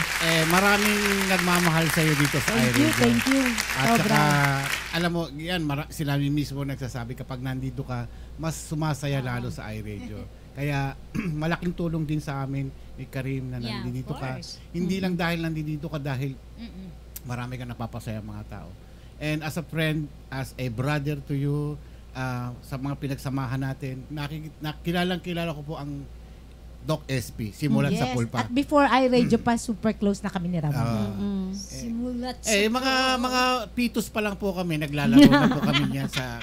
Maraming nagmamahal sa iyo dito sa iRadio. Thank you. At saka, alam mo, yan, sila mismo nagsasabi kapag nandito ka, mas sumasaya lalo sa iRadio. Kaya, malaking tulong din sa amin ni Karim na nandito ka. Hindi lang dahil nandito ka, dahil marami kang napapasaya mga tao. And as a friend, as a brother to you, sa mga pinagsamahan natin, kilala ko po ang Doc SP, simulat sa Pulpa. At before iRadio pa, super close na kami ni Ramon. Simulat sa mga pitos pa lang po kami, naglalaro na po kami niyan sa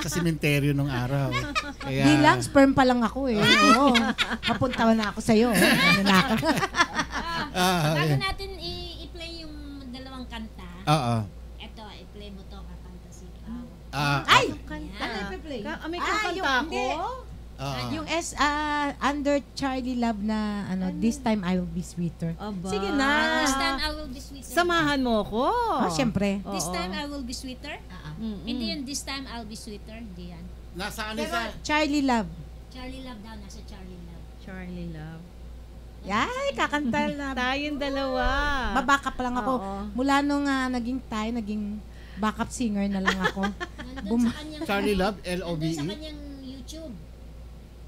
sementeryo nung araw. Kaya, di lang, sperm pa lang ako Oo. Papunta na ako sa'yo. Ano na ako. Bago natin i-play yung dalawang kanta. Ito, i-play mo to, kakanta si Pao. Ay! Ano i-play? May kakanta ako? Yung under Charlie Love na This Time I Will Be Sweeter. Sige na. This Time I Will Be Sweeter. Samahan mo ko. Siyempre. This Time I Will Be Sweeter? Hindi yun, This Time I'll Be Sweeter. Hindi yan. Nasaan isa? Charlie Love. Charlie Love daw, nasa Charlie Love. Charlie Love. Yay, kakanta na. Tayong dalawa. Babackup pa lang ako. Mula nung naging backup singer na lang ako. Charlie Love, L-O-V-E? Sa kanyang YouTube.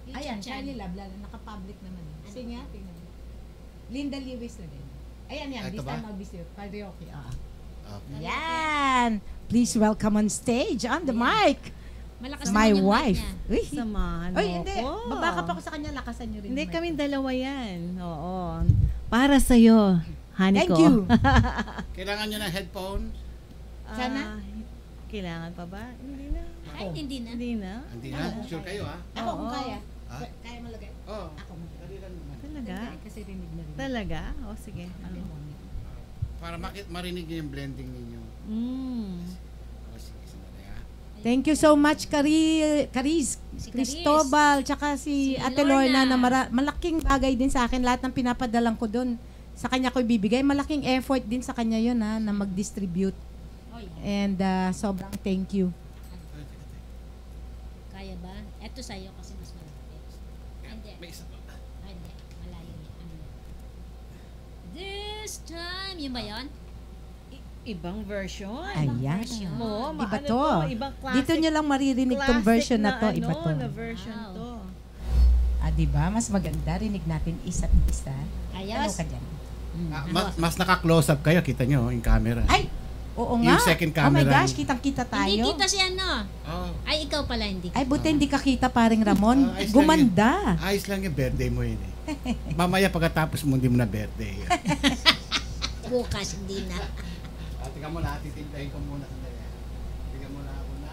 Ayan, Charlie Love, naka-public naman. Sige nga, tingnan mo. Linda Lewis na din. Ayan, This Time I'll Be Sweeter. Karaoke. Yan. Please welcome on stage, on the mic. Malakas my wife. Samahan mo hindi. Babackup ako sa kanya, lakasan nyo rin. Hindi, kaming dalawa yan. Oo. Para sa'yo, honey Thank ko. you. Kailangan nyo ng headphone? Sana? Kailangan pa ba? Hindi na. Ay, hindi na. Hindi na? Sure kayo, Ako kung kaya. Kaya malagay? Oo. Ako malagay. Talaga? Kasi rinig na rin. Talaga? O, sige. Para marinig niyo yung blending ninyo. Thank you so much, Cristobal, tsaka si Ate Lorna na malaking bagay din sa akin. Lahat ng pinapadalang ko doon, sa kanya ko ibibigay. Malaking effort din sa kanya yun na mag-distribute. And sobrang thank you. Kaya ba? Eto sa'yo kasi mas malapit. Hindi. May isa pa. Hindi. Malayo yun. This time. Yun ba yun? Ibang version. Ayan. Iba to. Ibang classic. Dito nyo lang maririnig tong version na to. Iba to. Na version to. Diba? Mas maganda. Rinig natin isa't isa. Ayos. Ano ka dyan? Mas naka-close up kayo. Kita nyo yung camera. Ay! Oo nga. Yung second camera. Oh my gosh, kitang-kita tayo. Hindi kita siya, no? Ay, ikaw pala hindi. Ay, buti hindi ka kita, paring Ramon. Gumanda. Ayos lang yung birthday mo yun Mamaya pagkatapos mo, hindi mo na birthday. Bukas, hindi na. Tingnan mo na, titintahin ko muna. Tingnan mo na ako na.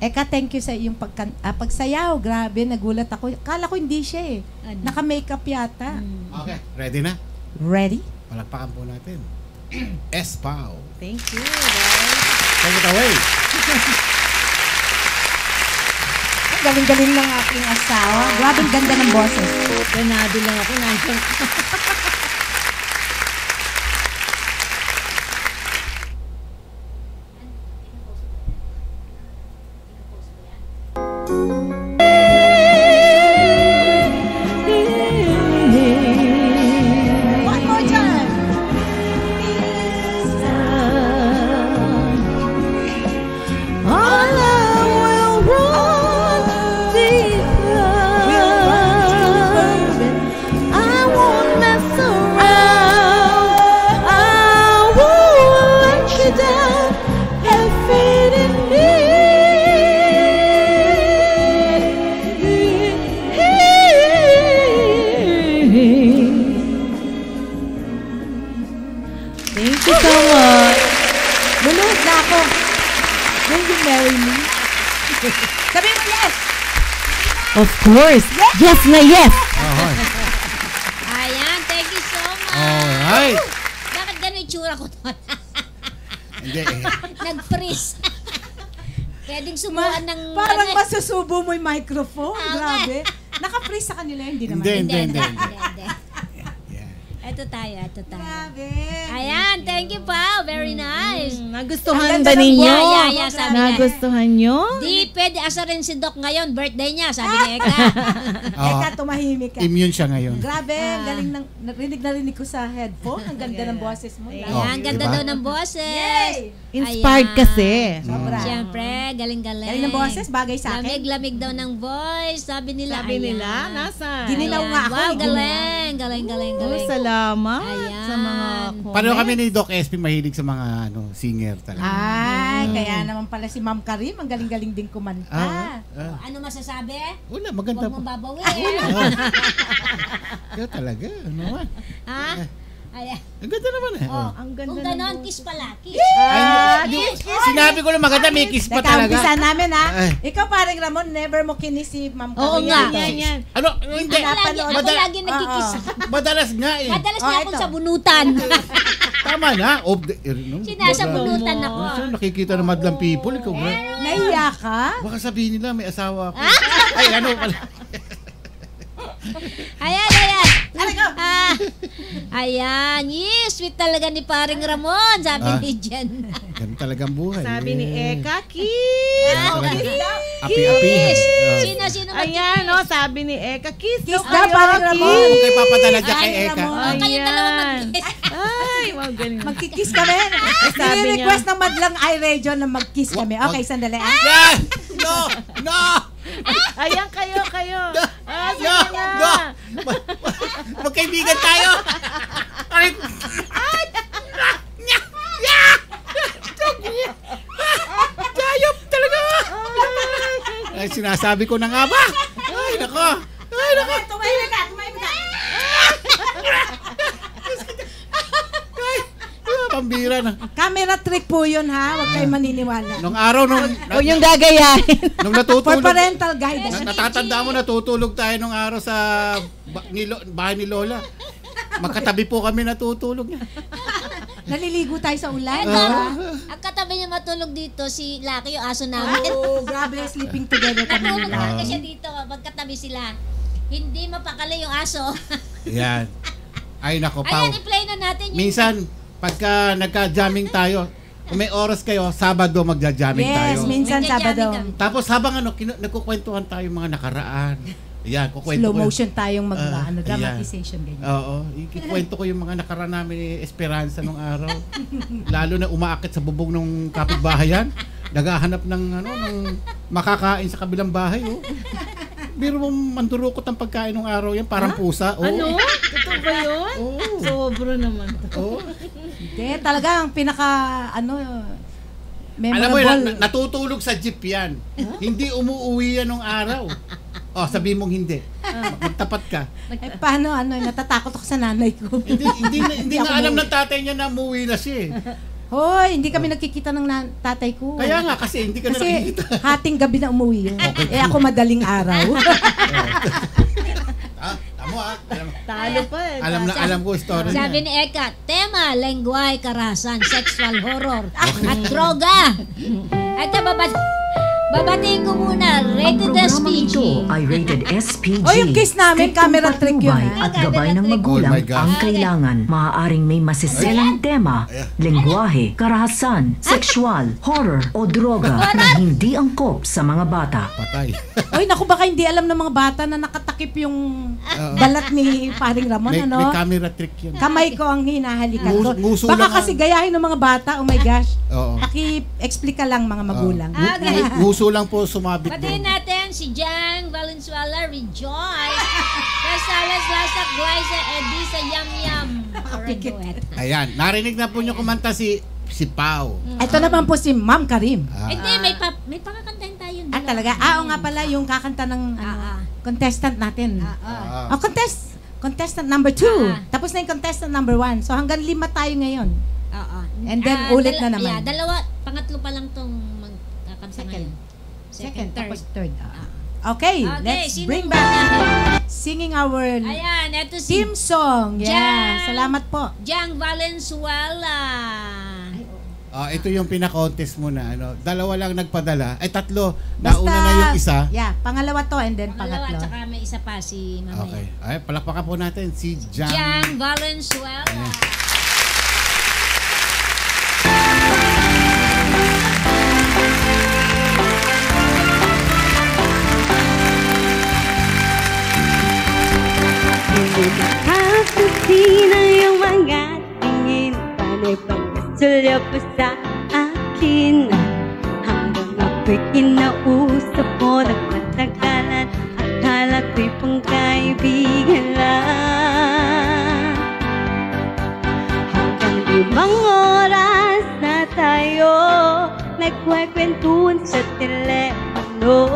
Eka, thank you sa iyong pagsayaw. Grabe, nagulat ako. Kala ko hindi siya Naka-makeup yata. Okay, ready na? Ready? Palakpakan po natin. S-Pao. Thank you, Take it away. Ang galing-galing ng aking asawa. Grabe, ganda ng boses. Ganado lang ako. Nandiyan. Sabi mo yes! Of course! Yes na yes! Ayan, thank you so much! Alright! Bakit gano'n yung tsura ko doon? Hindi Nag-freeze. Pwedeng sumuan ng... Parang masusubo mo yung microphone. Grabe. Naka-freeze sa kanila, hindi naman. Hindi. Ito tayo. Grabe. Ayan, thank you, Pao. Very nice. Nagustuhan ba ninyo? Yeah, sabi niya. Nagustuhan nyo? Di pwede asarin si Doc ngayon. Birthday niya, sabi ni Eka. Eka, tumahimik ka. Immune siya ngayon. Grabe, ang galing ng, narinig ko sa headphone. Ang ganda ng boses mo. Ayan, ang ganda daw ng boses. Inspired kasi. Sobra. Siyempre, galing-galing. Galing ng boses, bagay sa akin. Lamig daw ng voice, sabi nila. Nasa? Ginilaw nga ako. Wow, galing. Salamat sa mga comments. Paano kami ni Doc SP mahilig sa mga singer talaga. Kaya naman pala si Ma'am Karim, ang galing-galing din kumanta. Ano masasabi? Wala, maganda. Huwag mong babawin. Kaya talaga, ano man. Ayan. Ang ganda naman eh. Ang ganda. Kung ganon, kiss pala. Kiss. Sinabi ko lang maganda, may kiss pa talaga. Umpisa namin Ikaw paring Ramon, never mo kinis si Ma'am Karim. Oo nga. Yan. Ano? Hindi. Ako lagi nagkikiss. Madalas nga eh. Madalas nga akong sa bunutan. Tama na. Sinasabunutan ako. Nakikita ng madlang people. Ikaw ba? Naiya ka? Baka sabihin nila may asawa ako. Ay, ano pala. Ayan. Ayan. Yes, sweet talaga ni paring Ramon. Sabi ni Jen. Ganun talagang buhay. Sabi ni Eka, kiss. Api-apihan. Sino Ayan, sabi ni Eka, kiss. Kiss na paring Ramon. Huwag kayo papadala dyan kay Eka. Kayo dalawa mag-kiss. Ay, galing. Magkikiss kami. I-request ng madlang iRadio na mag-kiss kami. Okay, sandali. No! Ayan kayo. Magkaibigan tayo. Tayop talaga. Ay, sinasabi ko na nga ba? Ay, nako. Tumahimik ka. Pambira na. Camera trick po yun ha. Huwag kayo maniniwala. Nung araw, Huwag yung gagayahin. Nung natutulog. For parental guidance. Natatanda mo, natutulog tayo nung araw sa bahay ni Lola. Magkatabi po kami natutulog niya. Naliligo tayo sa ulan. Ang katabi niya matulog dito, si Lucky, yung aso namin. Grabe, sleeping together kami Natulog nila. talaga siya dito, magkatabi sila. Hindi mapakali yung aso. Yan. Ay, nako, Pao. Ayan, i-play na natin yun. Minsan, pagka nagka-jamming tayo, kung may oras kayo, Sabado magja-jamming tayo. Yes, minsan Sabado. Tapos habang nagkukwentuhan tayo mga nakaraan. Ayan, kukwento Slow ko. motion tayong dramatization ganyan. Oo, ikikwento ko yung mga nakaraan namin ni Esperanza nung araw. Lalo na umaakit sa bubong ng kapitbahayan. Naghahanap ng makakain sa kabilang bahay. Biro mo mandurukot ang pagkain ng araw yan, parang pusa. Ano? Totoo ba yun? Sobra naman. Hindi, talaga ang memorable. Alam mo yun, natutulog sa jeep yan. Hindi umuuwi yan nung araw. Sabihin mong hindi. Magtapat ka. Paano, natatakot ako sa nanay ko. Hindi na alam ng tatay niya na umuwi na siya. Hoy, hindi kami nagkikita ng tatay ko. Kaya nga, kasi hindi ka na nakikita. Hating gabi na umuwi yun. Ako madaling araw. Tamo Talo pa eh. Alam ko story niya. Sabi ni Eka, tema, lengguay, karahasan, sexual horror, at droga. At babatiin ko muna, rated SPG. Ay rated SPG. Yung kiss namin, camera trick yun. At gabay ng magulang ang kailangan. Maaaring may masiselang tema, lengguwahe, karahasan, sexual, horror, o droga na hindi angkop sa mga bata. Patay. Naku, baka hindi alam ng mga bata na nakatakip yung balat ni paring Ramon. May camera trick yun. Kamay ko ang hinahalikan ko. Nguso Baka lang kasi gayahin ng mga bata. Oh my gosh. Oo. Paki-explica lang mga magulang. Nguso lang po sumabit. Batiin natin si Jang Valenzuela, Rejoice, Casales, Lasak, Guayza, Edisa, Yum Yum. Ayan, narinig na po nyo kumanta si Pao. Ito naman po si Ma'am Karim. Hindi, may pakakantahin tayo. Talaga? nga pala yung kakanta ng contestant natin. Contestant number 2. Tapos na yung contestant number 1. So hanggang 5 tayo ngayon. And then ulit na naman. Pangatlo pa lang tong magkakanta ngayon. Second, tapos third. Okay, let's bring back singing our team song. Yeah, salamat po. Jang Valenzuela. Ito yung pina-contest mo na ano. Dalawa lang nagpadala. Ay, tatlo. Nauna na yung isa. Yeah, pangalawa to and then Pangalawa, pangatlo. tsaka may isa pa si mamaya. Okay. Ay, palakpakan po natin si Jang. Jang Valenzuela. Nakakasi na yung mga tingin, panay pagkasulyo pa sa akin. Hanggang ako'y kinausap mo ng matagalan, akala ko'y pangkaibigan lang. Hanggang 5 oras na tayo nagkwekwentuhan sa telepono.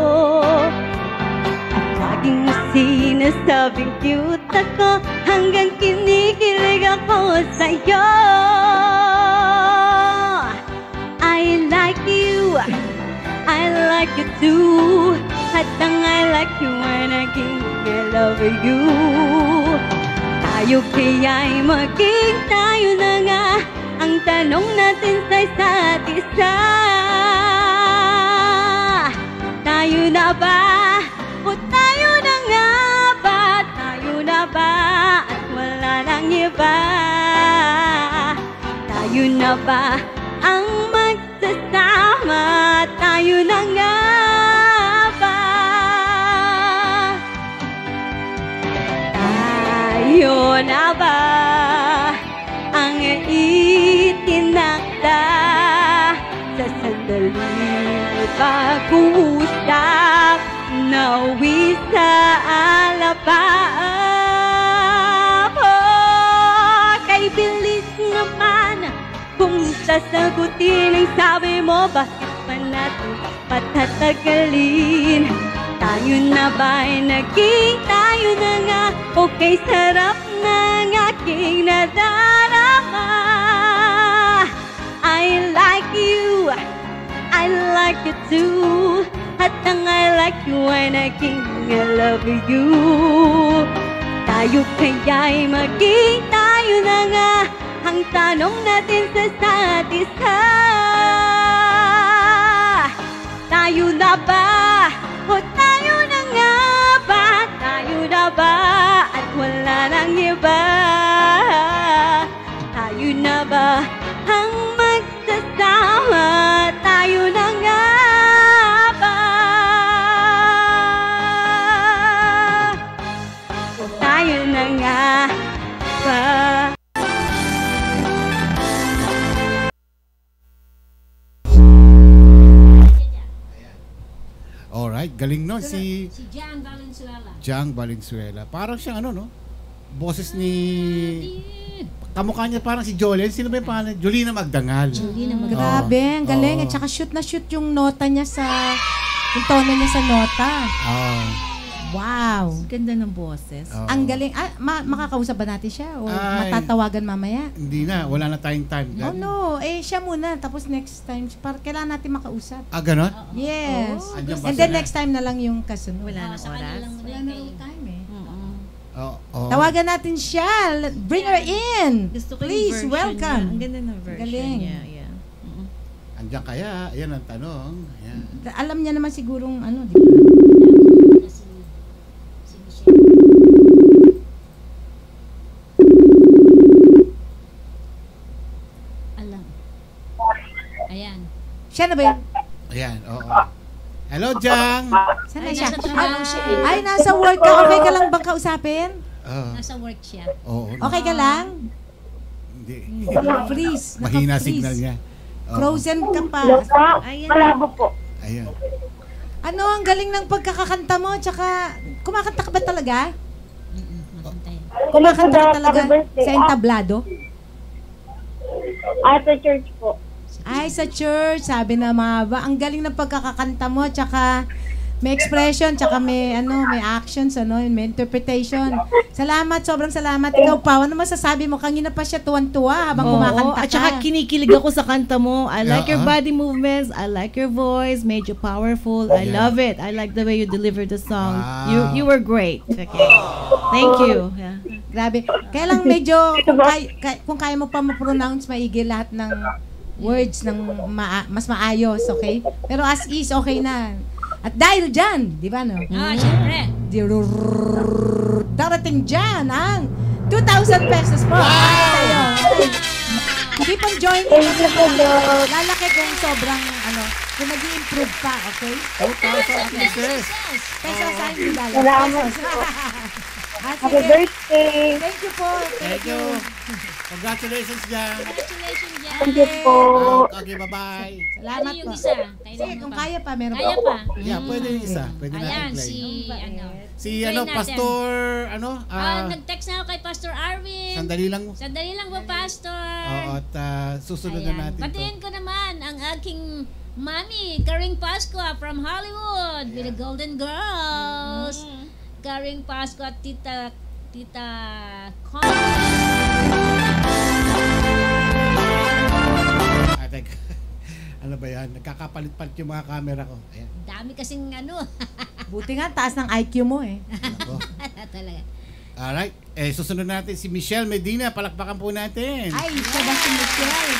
Laging mo sinasabing cute ako, hanggang kinikilig ako sa'yo. I like you, I like you too. At ang I like you ay naging I love you. Tayo kaya'y maging tayo na nga, ang tanong natin sa isa't isa. Tayo na ba? O tayo na nga ba? Tayo na ba? At wala nang iba. Tayo na ba ang magsasama? Tayo na nga ba? Tayo na ba ang itinakda sa sandaling pag-uusap? Nauwi sa alabaan. Kay bilis naman kung sasagutin ang sabi mo, bakit pa natin patatagalin? Tayo na ba'y naging tayo na nga? Okay, sarap ng aking nadarama. I like you, I like you too. At ang I like you ay naging I love you. Tayo kaya'y maging tayo na nga, ang tanong natin sa isa't isa. Tayo na ba? O tayo na nga ba? Tayo na ba? At wala nang iba. Tayo na ba ang magsasama? Tayo na nga ba? O tayo na nga ba? Alright, galing no si Jang Valenzuela. Jang Valenzuela. Parang siyang ano no? Boses ni kamukha niya parang si Jolene. Sino ba yung pangalan? Jolina Magdangal. Jolina Magdangal. Grabe, ang galing. At saka shoot na shoot yung nota niya sa yung tono niya sa nota. Wow. Ganda ng boses. Ang galing. Makakausap ba natin siya? O matatawagan mamaya? Hindi na. Wala na tayong time. Oh no. Siya muna. Tapos next time, kailangan natin makausap. Ganon? Yes. And then next time na lang yung kasunod. Wala na oras. Wala na lang time eh. Oh. Tawagan natin siya. Bring her in. Gusto ko please, welcome. Ang ganda ng version galing. niya. Andiyan kaya? Yan ang tanong. Yan. Alam niya naman sigurong ano, di ba? Alam. Ayan. Siya na ba yun? Ayan, oo. Hello, Jang! Saan na siya? Nasa trabaho siya. Ay, nasa work ka. Okay ka lang bang kausapin? Nasa work siya. Oo. Okay ka lang? Hindi. Freeze. Mahina Naka-freeze. signal niya. Frozen ka pa. Malabo po. Ayan. Ano, ang galing ng pagkakakanta mo, tsaka kumakanta ka ba talaga? Kumakanta ka talaga sa entablado? Sa church po. Ay, sa church. Sabi na mahaba. Ang galing ng pagkakakanta mo, tsaka may expression, tsaka may actions, may interpretation. Salamat, sobrang salamat. Ikaw pa, ano masasabi mo? Kanina pa siya tuwan-tuwa habang kumakanta ka. At saka kinikilig ako sa kanta mo. I like your body movements. I like your voice. Medyo powerful. I love it. I like the way you deliver the song. Wow. You were great. Okay. Thank you. Yeah. Grabe. Kaya lang medyo, kung kaya mo pa ma-pronounce maigi lahat ng words ng mas maayos, okay? Pero as is, okay na. At dahil dyan, di ba, no? Siyempre. Darating dyan ang 2,000 pesos po. Wow! Keep on joining. Lalaki kung sobrang, kung nag-i-improve pa, okay? 2,000 pesos. Pesos ay hindi lalaki. Salamat. Happy birthday. Thank you po. Thank you. Congratulations dyan. Congratulations dyan. Thank you po. Okay, bye-bye. Salamat Yung po. isa. Sige, kung kaya pa, meron Kaya pa. pa. Yeah, pwede yung isa. Pwede Ayan, natin play. si Si Pastor, nag-text na ako kay Pastor Arvin. Sandali lang. Sandali lang ba, Pastor? Oo, at susunod na natin Batiin ko naman ang aking mami, Karing Pascua from Hollywood with the Golden Girls. Karing Pascua at Tita Con. Teka. Ano ba yan? Nagkakapalit-palit yung mga camera ko. Ayan. Dami kasing Buti nga, taas ng IQ mo eh. Talaga. Alright. Susunod natin si Michelle Medina. Palakpakan po natin. Ay, siya ba si Michelle?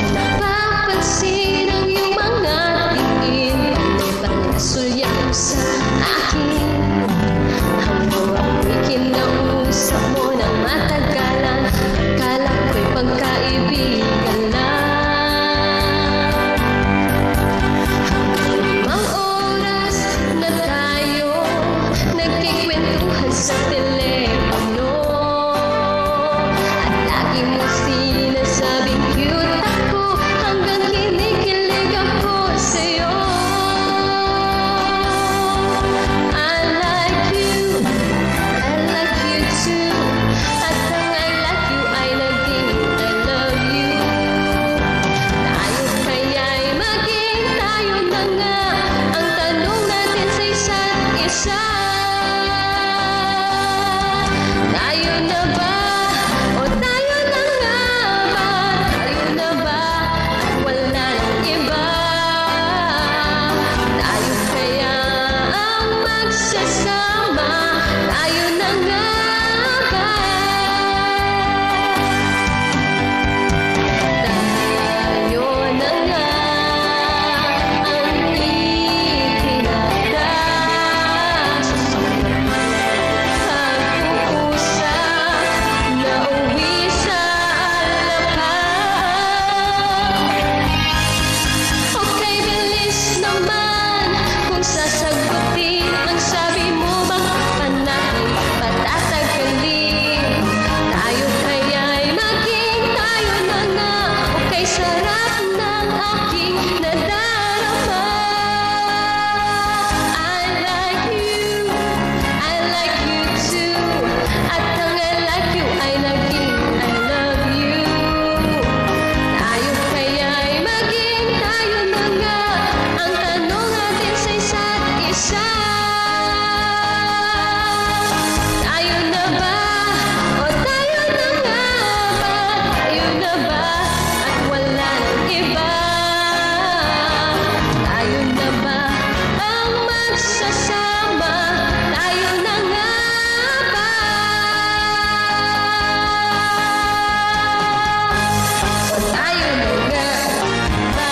Napapansin ang iyong mga tingin, pagkasulya mo sa akin. Habang ako'y kinausap mo ng matagalan, akala ko'y pagkaibigan lang. Hanggang 5 oras na tayo nagkikwentuhan sa telepono, at lagi mo sinasabing cute ako, hanggang kinikilig ako sa'yo. I like you too, at ang I like you ay naging I love you. Tayo kaya'y maging tayo na nga, ang tanong natin sa isa't isa. Tayo na ba? O tayo na nga ba? Tayo na ba? At wala nang iba. Tayo kaya ang magsasama? Tayo na nga ba? Tayo na nga ang itinatag sa pag-uusap na uwi sa lapag. Okay, bilis naman kung sasagutin ang sabi mo, baka pa natin patatagalin. Tayo kaya'y maging tayo na nga, okay, sarap ng aking nadarama. I like you too, at ang I like you ay naging I love you. Tayo kaya'y maging tayo na nga, ang tanong natin sa isa't isa. Tayo na ba? O tayo na nga ba? Tayo na ba? At wala nang iba. Tayo na ba ang magsasama? Tayo na nga ba? O tayo na nga ba?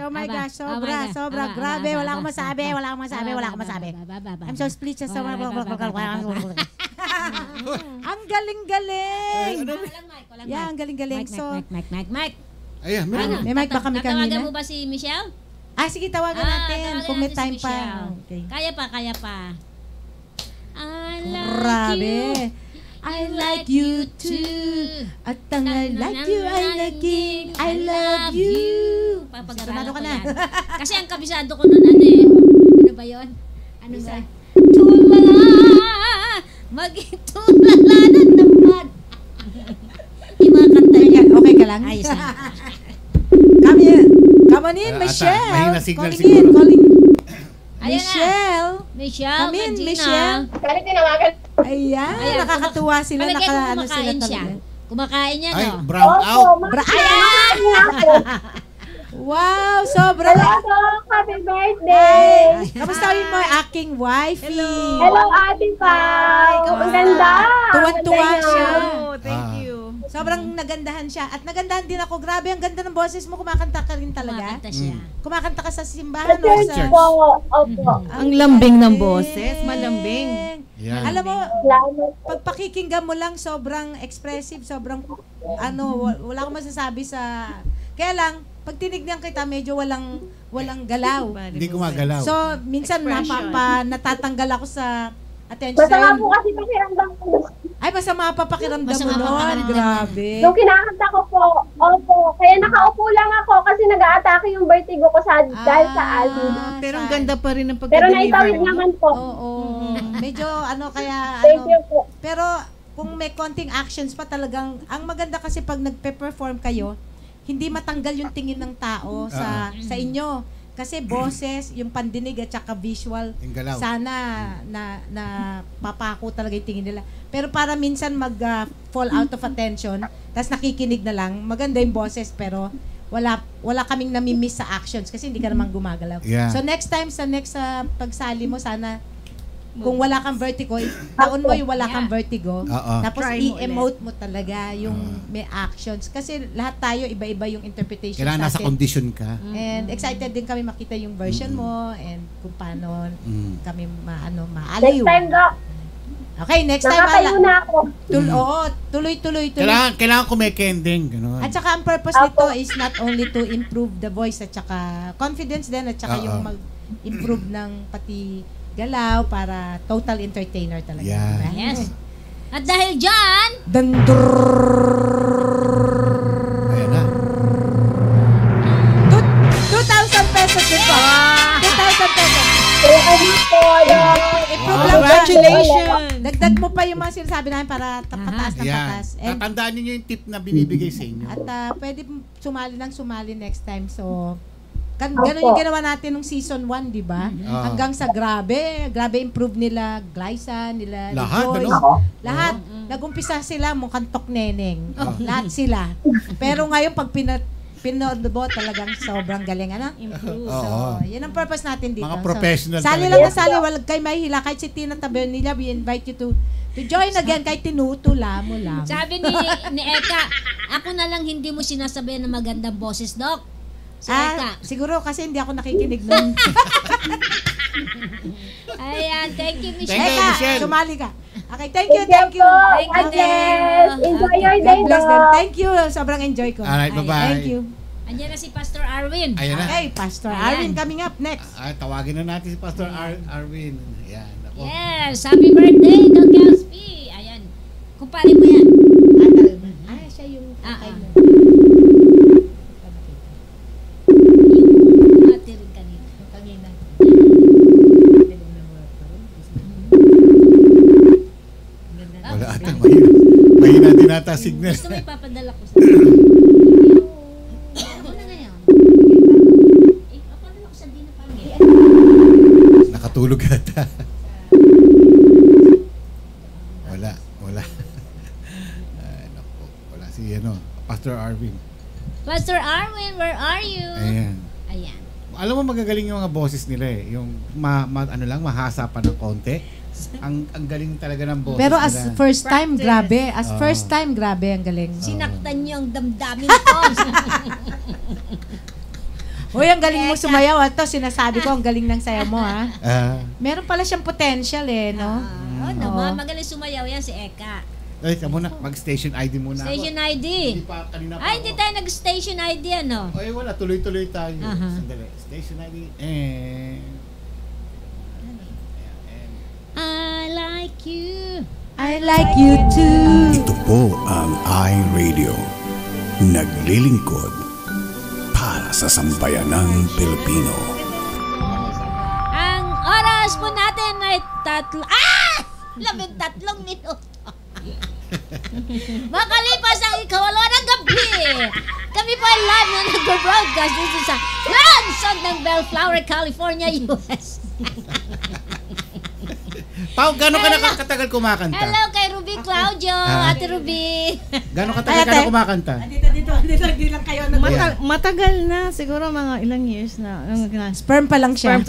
Oh my gosh, sobra. Grabe, wala akong masabi. I'm so speechless. Ang galing-galing. Yeah, ang galing-galing. So, Mike. Ayan, may mic ba kami kanina? Tatawagan mo ba si Michelle? Sige, tawagan natin. Kung may time pa. Okay. Kaya pa. I Grabe. I like you too. At ang I like you ay naging I love you. Papagano ka na. Kasi ang kabisado ko nun, ano ba yun? Ano ba? Tulala! Maging tulalanan naman. Yung mga kanta niya. Okay ka lang? Ayos na. Come on in, Michelle. Mahina signal Calling siguro. in, calling. Michelle. Come in, Regina. Michelle. Ayan, nakakatuwa sila. Palagay ko Sila kumakain siya. talaga. Kumakain niya, Ay, no? brown out. Wow, sobra. Hello, happy birthday! Kamusta mo aking wifey? Hello, Ate Pao! Ang ganda! Tuwan-tuwa siya. Thank you. Sobrang nagandahan siya. At nagandahan din ako. Grabe, ang ganda ng boses mo. Kumakanta ka rin talaga. Kumakanta siya. Kumakanta ka sa simbahan o sa... Opo. Ang lambing ng boses. Malambing. Yan. Alam mo, pag pakikinggan mo lang, sobrang expressive, sobrang, wala akong masasabi sa... Kaya lang, pag tinignan kita, medyo walang galaw. Hindi gumagalaw. So, minsan natatanggal ako sa attention. Masama po kasi pakiramdam ko. Ay, masama pa pakiramdam mo noon. Grabe. Nung kinakanta ko po, opo. Kaya nakaupo lang ako kasi nag-a-atake yung vertigo ko dahil sa asthma. Pero ang ganda pa rin ng Pero pagka-deliver naitawid mo. naman po. Oo. Medyo kaya Thank you po. Pero kung may konting actions pa talagang, ang maganda kasi pag nagpe-perform kayo, hindi matanggal yung tingin ng tao sa inyo. Kasi boses, yung pandinig at saka visual, sana na papako talaga yung tingin nila. Pero para minsan fall out of attention, tapos nakikinig na lang, maganda yung boses pero wala kaming namimiss sa actions kasi hindi ka naman gumagalaw. Yeah. So next time, sa next pagsali mo, sana kung wala kang vertigo, taon mo yung wala kang vertigo, tapos i-emote mo talaga yung may actions. Kasi lahat tayo, iba-iba yung interpretation kailangan sa nasa atin. condition ka. And excited din kami makita yung version mo and kung paano kami maaliw. Next time, Doc. Okay, next time. Nakatayo na ako. Tuloy. Kailangan kumekending. Ganun. At saka ang purpose nito is not only to improve the voice at saka confidence din at saka yung mag-improve ng pati galaw para total entertainer talaga. Yeah. Diba? Yes. At dahil dyan, Ayan na. 2,000 pesos din po. 2,000 pesos. Congratulations. Dagdag mo pa yung mga sinasabi namin para pataas na Yan. pataas. And Tatandaan niyo yung tip na binibigay sa inyo. At pwede sumali next time. So, ganun yung ginawa natin nung season 1, di ba? Hanggang sa grabe improve nila Glyza, nila Lahat, Joyce. ano? Lahat. Nag-umpisa sila mukhang tok neneng. Lahat sila. Pero ngayon pag pinodo talagang sobrang galing, improve. So, yan ang purpose natin dito. Mga professional Sali talaga. lang na sali, wala kayo mahihila. Kahit si Tina Tabernilla, we invite you to join again kahit tinutula mo lang. sabi ni Eka, ako na lang hindi mo sinasabi na magandang boses, Doc. Si Eka. Siguro kasi hindi ako nakikinig nun. Ayan, thank you, Michelle. Thank you, Michelle. Sumali ka. Okay, thank you. Thank you. Enjoy your day, God bless them. Doc. Thank you. Sobrang enjoy ko. Alright, bye-bye. Thank you. Andiyan na si Pastor Arwin. Ayan na. Okay, Pastor Ayan. Arvin coming up next. Tawagin na natin si Pastor Arvin. Ayan. Ako. Yes, happy birthday, Doc Gaspi. Ayan. Kumpare mo yan. Siya yung kakay mo. Yung ate rin kanina. Kanina. Wala ata. Mahina din ata signal. Gusto mo ipapadala ko sa ako na ngayon. Ipapadala ko sa Dina Pangil. Nakatulog ata. Wala. Ay, naku. Wala si Pastor Arvin. Pastor Arwin, where are you? Ayan. Ayan. Alam mo magagaling yung mga boses nila Yung mahasa pa ng konti. Ang galing talaga ng boses Pero nila. as first time, grabe. Grabe ang galing. Sinaktan niyo ang damdamin ko. Uy, ang galing mo sumayaw. Ito, sinasabi ko, ang galing ng sayaw mo, ha? Meron pala siyang potential, no? Magaling sumayaw yan si Eka. Ay, muna. Mag-station ID muna. Station ID. Hindi pa, kanina pa Ay, hindi tayo nag-station ID, ano? Ay, wala. Tuloy-tuloy tayo. Sandali. Station ID. I like you. I like you too. Ito po ang iRadio. Naglilingkod para sa sambayanang Pilipino. Ang oras po natin ay 13 minuto. Makalipas ang ikawalo ng gabi. Kami po ay live na nag-broadcast dito sa Grandson ng Bellflower, California, US. Pao, gano'n ka nakakatagal kumakanta? Hello kay Ruby Claudio, Ate Ruby. Gano'n katagal ka na kumakanta? Andito din Hindi lang kayo Matagal na, siguro mga ilang years na. Sperm pa lang siya.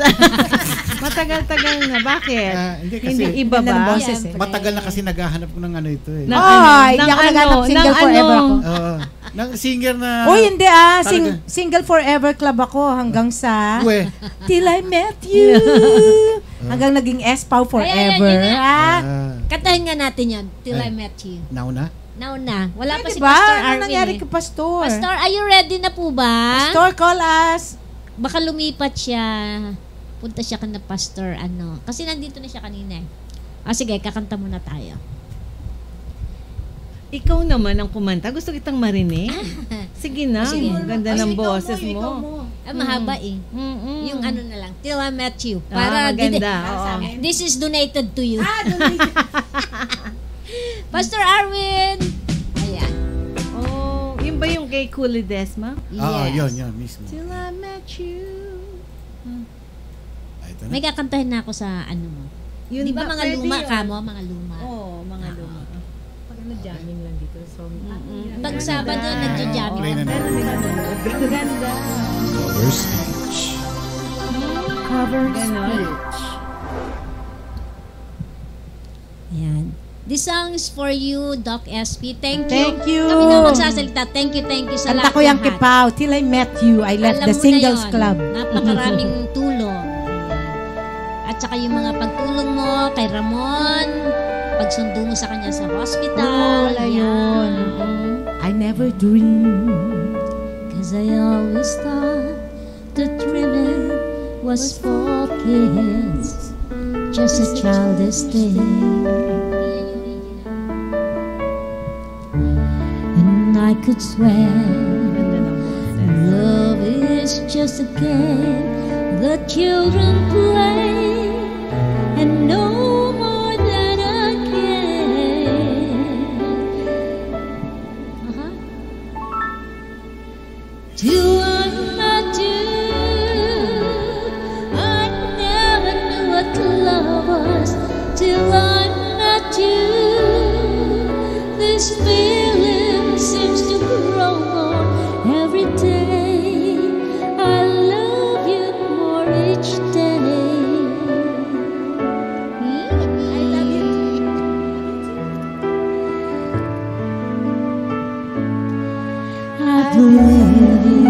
Matagal-tagal na. Bakit? Hindi iba ba? Matagal na kasi naghahanap ko ng ano ito eh. Hindi ako naghanap single forever ako. Ng singer na... Hindi single forever club ako hanggang sa Till I Met You. Hanggang naging S-Pau forever. Katahin nga natin yan, Till I Met You. Now na? Wala pa si Pastor Arvin. Ano nangyari kay Pastor? Pastor, are you ready na po ba? Pastor, call us. Baka lumipat siya. Punta siya na Pastor, Kasi nandito na siya kanina eh. Sige, kakanta muna tayo. Ikaw naman ang kumanta. Gusto kitang marinig. Sige na. Ganda ng boses mo. Mahaba eh. Yung na lang. Till I Met You. Para maganda. This is donated to you. Pastor Arvin. Ayan. Yun ba yung kay Cooley Desma? Yes. Yun mismo. Till I Met You. May kakantahin na ako sa mo. Di ba mga luma ka mo? Mga luma. Mga luma. Pag jamming lang dito. Pag Sabado, nagja-jamming. Ganda. Cover speech. Cover speech. Ayan. This song is for you, Doc SP. Thank you. Thank you. Kami na magsasalita. Thank you sa lahat. Kanta ko yung Kipaw. Till I Met You. I left the Singles Club. Napakaraming tulong. At saka yung mga pagtulong mo kay Ramon, pagsundo mo sa kanya sa hospital. Ayun. I never dreamed. 'Cause I always thought that dreaming was for kids. Just a childish thing. And I could swear love is just a game the children play, and no more than a game. Till I met you, I never knew what love was. Till I met you, this feeling seems to grow more every day. I love you more each day. I love you. I believe you.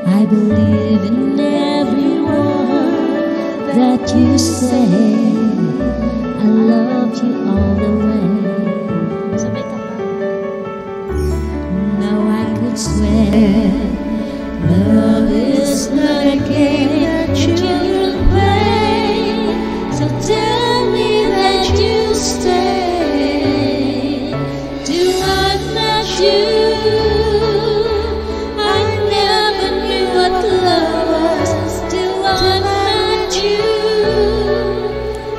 I believe in every word that you say. I love you all the way. Now I could swear love is not a game that children play. So tell me that you stay. Till I met you, I never knew what love was. Till I met you,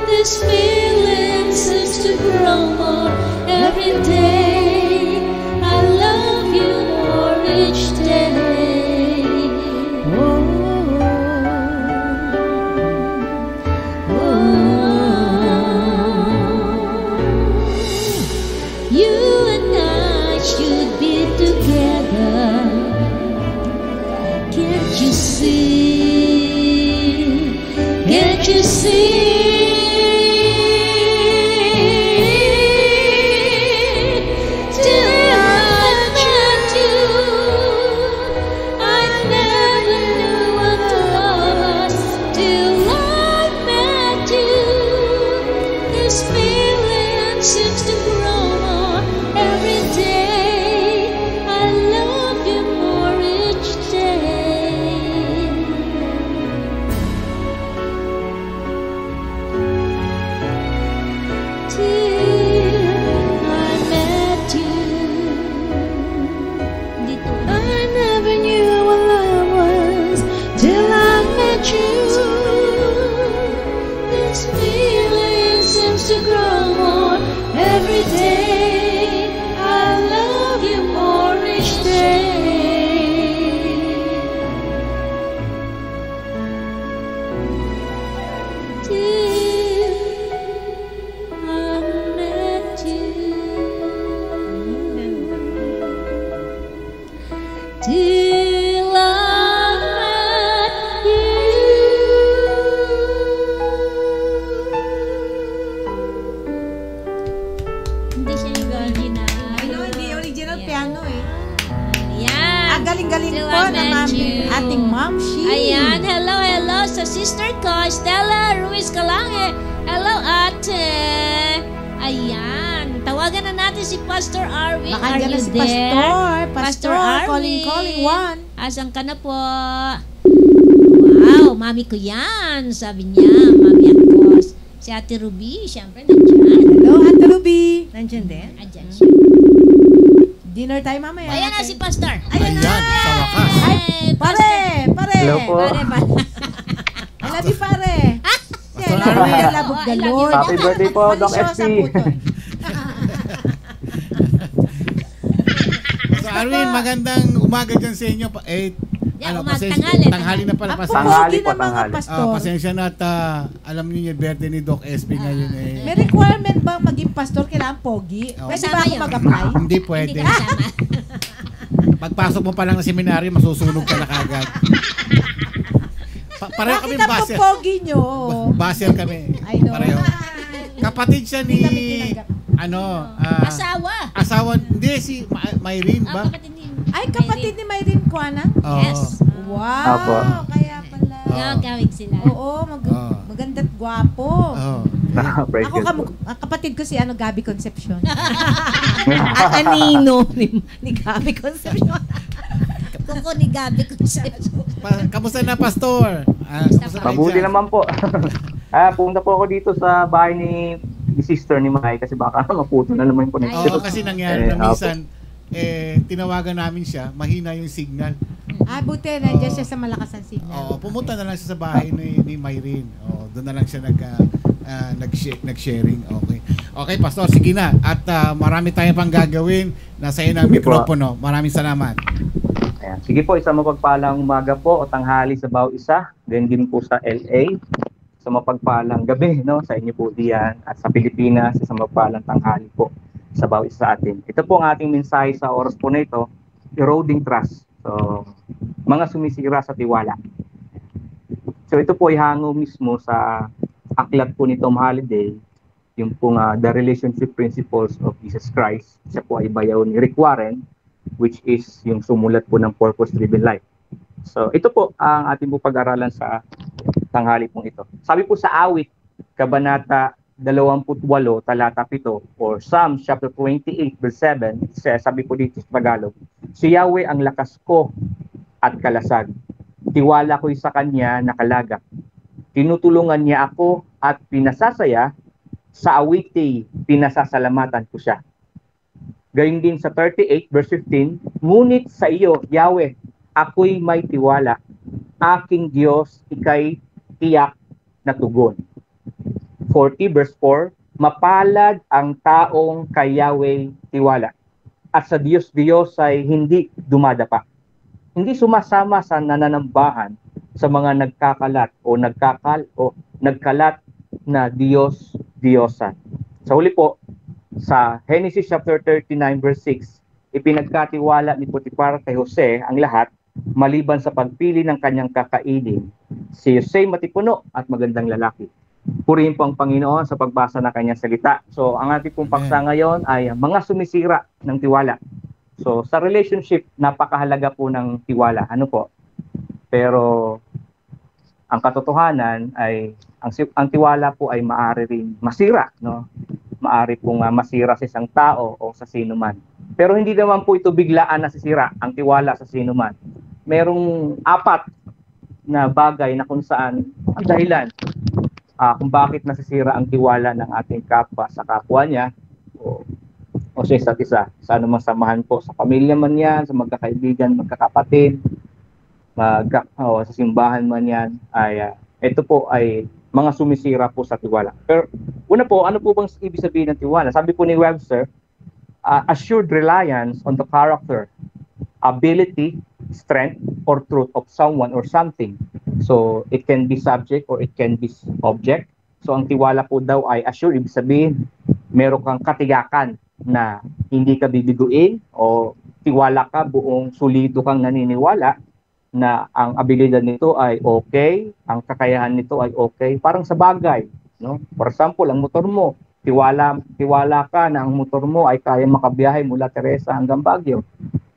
this feeling seems to grow more every day. I love you more each day. You and I should be together. Can't you see? Can't you see? Till I met you, I never knew what love was. Till I met you, this feeling seems to grow more every day. I love you more each day. Till I met you, I never knew what love was. Till I met you, this feeling seems to grow more every day. I love you more each day. Till I met you. ko, Stella Ruiz Calange. Hello, ate. Ayan. Tawagan na natin si Pastor Arwin. Baka Are dyan na you si there? Pastor Arwin. calling one. Asan ka na po? Wow, mami ko yan. Sabi niya, mami Akos. Si Ate Ruby, syempre nandyan. Hello, Ate Ruby. Nandyan din? Andyan siya. Dinner time mamaya. Ayan na si Pastor. Ayan na. Sa wakas. Ay, Pare. Hello po. Pare. I love you, pare. Pastor Arwin. Labog the Lord. Happy birthday po, Doc SP. So Arwin, magandang umaga dyan sa inyo. Tanghali na pala. Tanghali po, tanghali. Pasensya na at alam niyo yung birthday ni Doc SP ngayon eh. May requirement ba maging pastor? Kailangan pogi? Pwede ba ako mag-apply? Hindi pwede. Pagpasok mo pa lang ng seminaryo, masusunog ka na kagad. Pareho kami Bakit baser. ang pogi nyo? Baser kami. I know. Pareho. Kapatid siya ni asawa, hindi si Myrene ba? Ay, kapatid ni Myrene Kuana? Yes. Wow. Apo. Kaya pala. Gagawin sila. Oo, maganda't gwapo. Praise Ako God po. kapatid ko si Gabi Concepcion. Anino ni Gabi Concepcion. Kuko ni Gabi Concepcion. Kamusta na, Pastor? Mabuti naman po. Pumunta po ako dito sa bahay ni sister ni Mai kasi baka maputo na naman yung connection. Oo, kasi nangyari na minsan, tinawagan namin siya, mahina yung signal. Buti, nandiyan siya sa malakas ang signal. Oo, pumunta na lang siya sa bahay ni Myrene. Doon na lang siya nag-sharing. Okay, Pastor, sige na. At marami tayong pang gagawin. Nasa iyo ng mikropono. Maraming salamat. Ayan. Sige po, isang mapagpalang umaga po o tanghali sa bawat isa. Ganyan din po sa LA. Sa mapagpalang gabi, no? Sa inyo po diyan. At sa Pilipinas, isang mapagpalang tanghali po sa bawat isa sa atin. Ito po ang ating mensahe sa oras po na ito, eroding trust. So, mga sumisira sa tiwala. So, ito po ay hango mismo sa aklat po ni Tom Halliday, yung pong The Relationship Principles of Jesus Christ. Siya po ay bayaw ni Rick Warren, which is yung sumulat po ng Purpose-Driven Life. So, ito po ang ating po pag-aralan sa tanghali pong ito. Sabi po sa awit, Kabanata 28, talata 7, or Psalm chapter 28, verse 7, sabi po dito sa Tagalog, si Yahweh ang lakas ko at kalasag. Tiwala ko'y sa Kanya nakalagak. Tinutulungan niya ako at pinasasaya, sa awiti pinasasalamatan ko siya. Gayun din sa 38, verse 15, ngunit sa iyo, Yahweh, ako'y may tiwala. Aking Diyos, ika'y tiyak na tugon. 40, verse 4, mapalad ang taong kay Yahweh tiwala. At sa Diyos ay hindi dumadapa. Hindi sumasama sa nananambahan sa mga nagkakalat o nagkalat na Diyos-Diyosan. Sa huli po, sa Genesis chapter 39 verse 6, ipinagkatiwala ni Potiphar kay Jose ang lahat maliban sa pagpili ng kanyang kakainin. Si Jose matipuno at magandang lalaki. Purihin po ang Panginoon sa pagbasa ng kanyang salita. So, ang ating pong paksa ngayon ay mga sumisira ng tiwala. So, sa relationship, napakahalaga po ng tiwala. Ano po? Pero, ang katotohanan ay, ang tiwala po ay maaari rin masira, no? Maaari pong masira sa isang tao o sa sino man. Pero hindi naman po ito biglaan nasisira ang tiwala sa sino man. Merong 4 na bagay na kung saan ang dahilan kung bakit nasisira ang tiwala ng ating kapwa sa kapwa niya o sa isa't isa. Sa anumang samahan po, sa pamilya man yan, sa magkakaibigan, magkakapatid, sa simbahan man yan, ay ito po ay mga sumisira po sa tiwala. Pero una po, ano po bang ibig sabihin ng tiwala? Sabi po ni Webster, assured reliance on the character, ability, strength, or truth of someone or something. So, it can be subject or it can be object. So, ang tiwala po daw ay assured, ibig sabihin, meron kang katiyakan na hindi ka bibiguin o tiwala ka, buong solido kang naniniwala na ang abilidad nito ay okay, ang kakayahan nito ay okay, parang sa bagay, no? For example, ang motor mo, tiwala ka na ang motor mo ay kaya makabiyahe mula Teresa hanggang Baguio.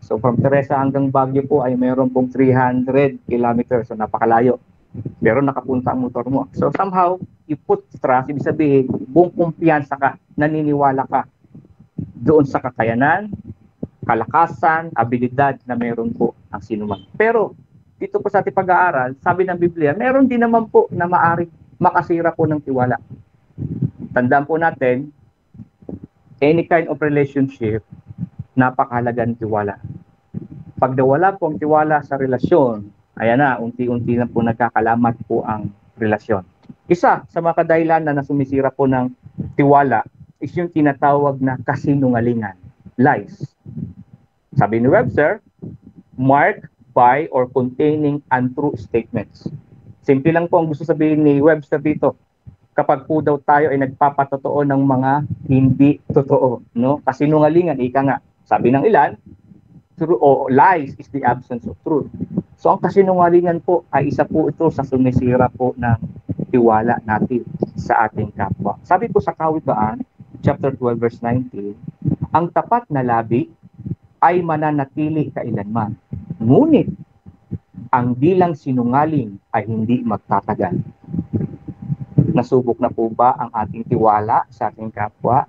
So from Teresa hanggang Baguio po ay meron pong 300 kilometers, so napakalayo. pero nakapunta ang motor mo. So somehow, you put trust, ibig sabihin, buong kumpiyansa ka, naniniwala ka doon sa kakayanan, kalakasan, abilidad na meron po ang sinuman. Pero dito po sa ating pag-aaral, sabi ng Biblia, meron din naman po na maaring makasira po ng tiwala. Tandaan po natin, any kind of relationship, napakahalaga ng tiwala. Pag nawala po ang tiwala sa relasyon, ayan na, unti-unti na po nagkakalamat po ang relasyon. Isa sa mga kadahilanan na sumisira po ng tiwala is yung tinatawag na kasinungalingan, lies. Sabi ni Webster, marked by or containing untrue statements. Simple lang po ang gusto sabihin ni Webster dito. Kapag po daw tayo ay nagpapatotoo ng mga hindi totoo, no? Kasinungalingan, ika nga. Sabi ng ilan, true o lies is the absence of truth. So ang kasinungalingan po ay isa po ito sa sumisira po ng tiwala natin sa ating kapwa. Sabi po sa Kawikaan, chapter 12 verse 19, ang tapat na labi ay mananatili kailanman. Ngunit ang bilang sinungaling ay hindi magtatagal. Nasubok na po ba ang ating tiwala sa ating kapwa?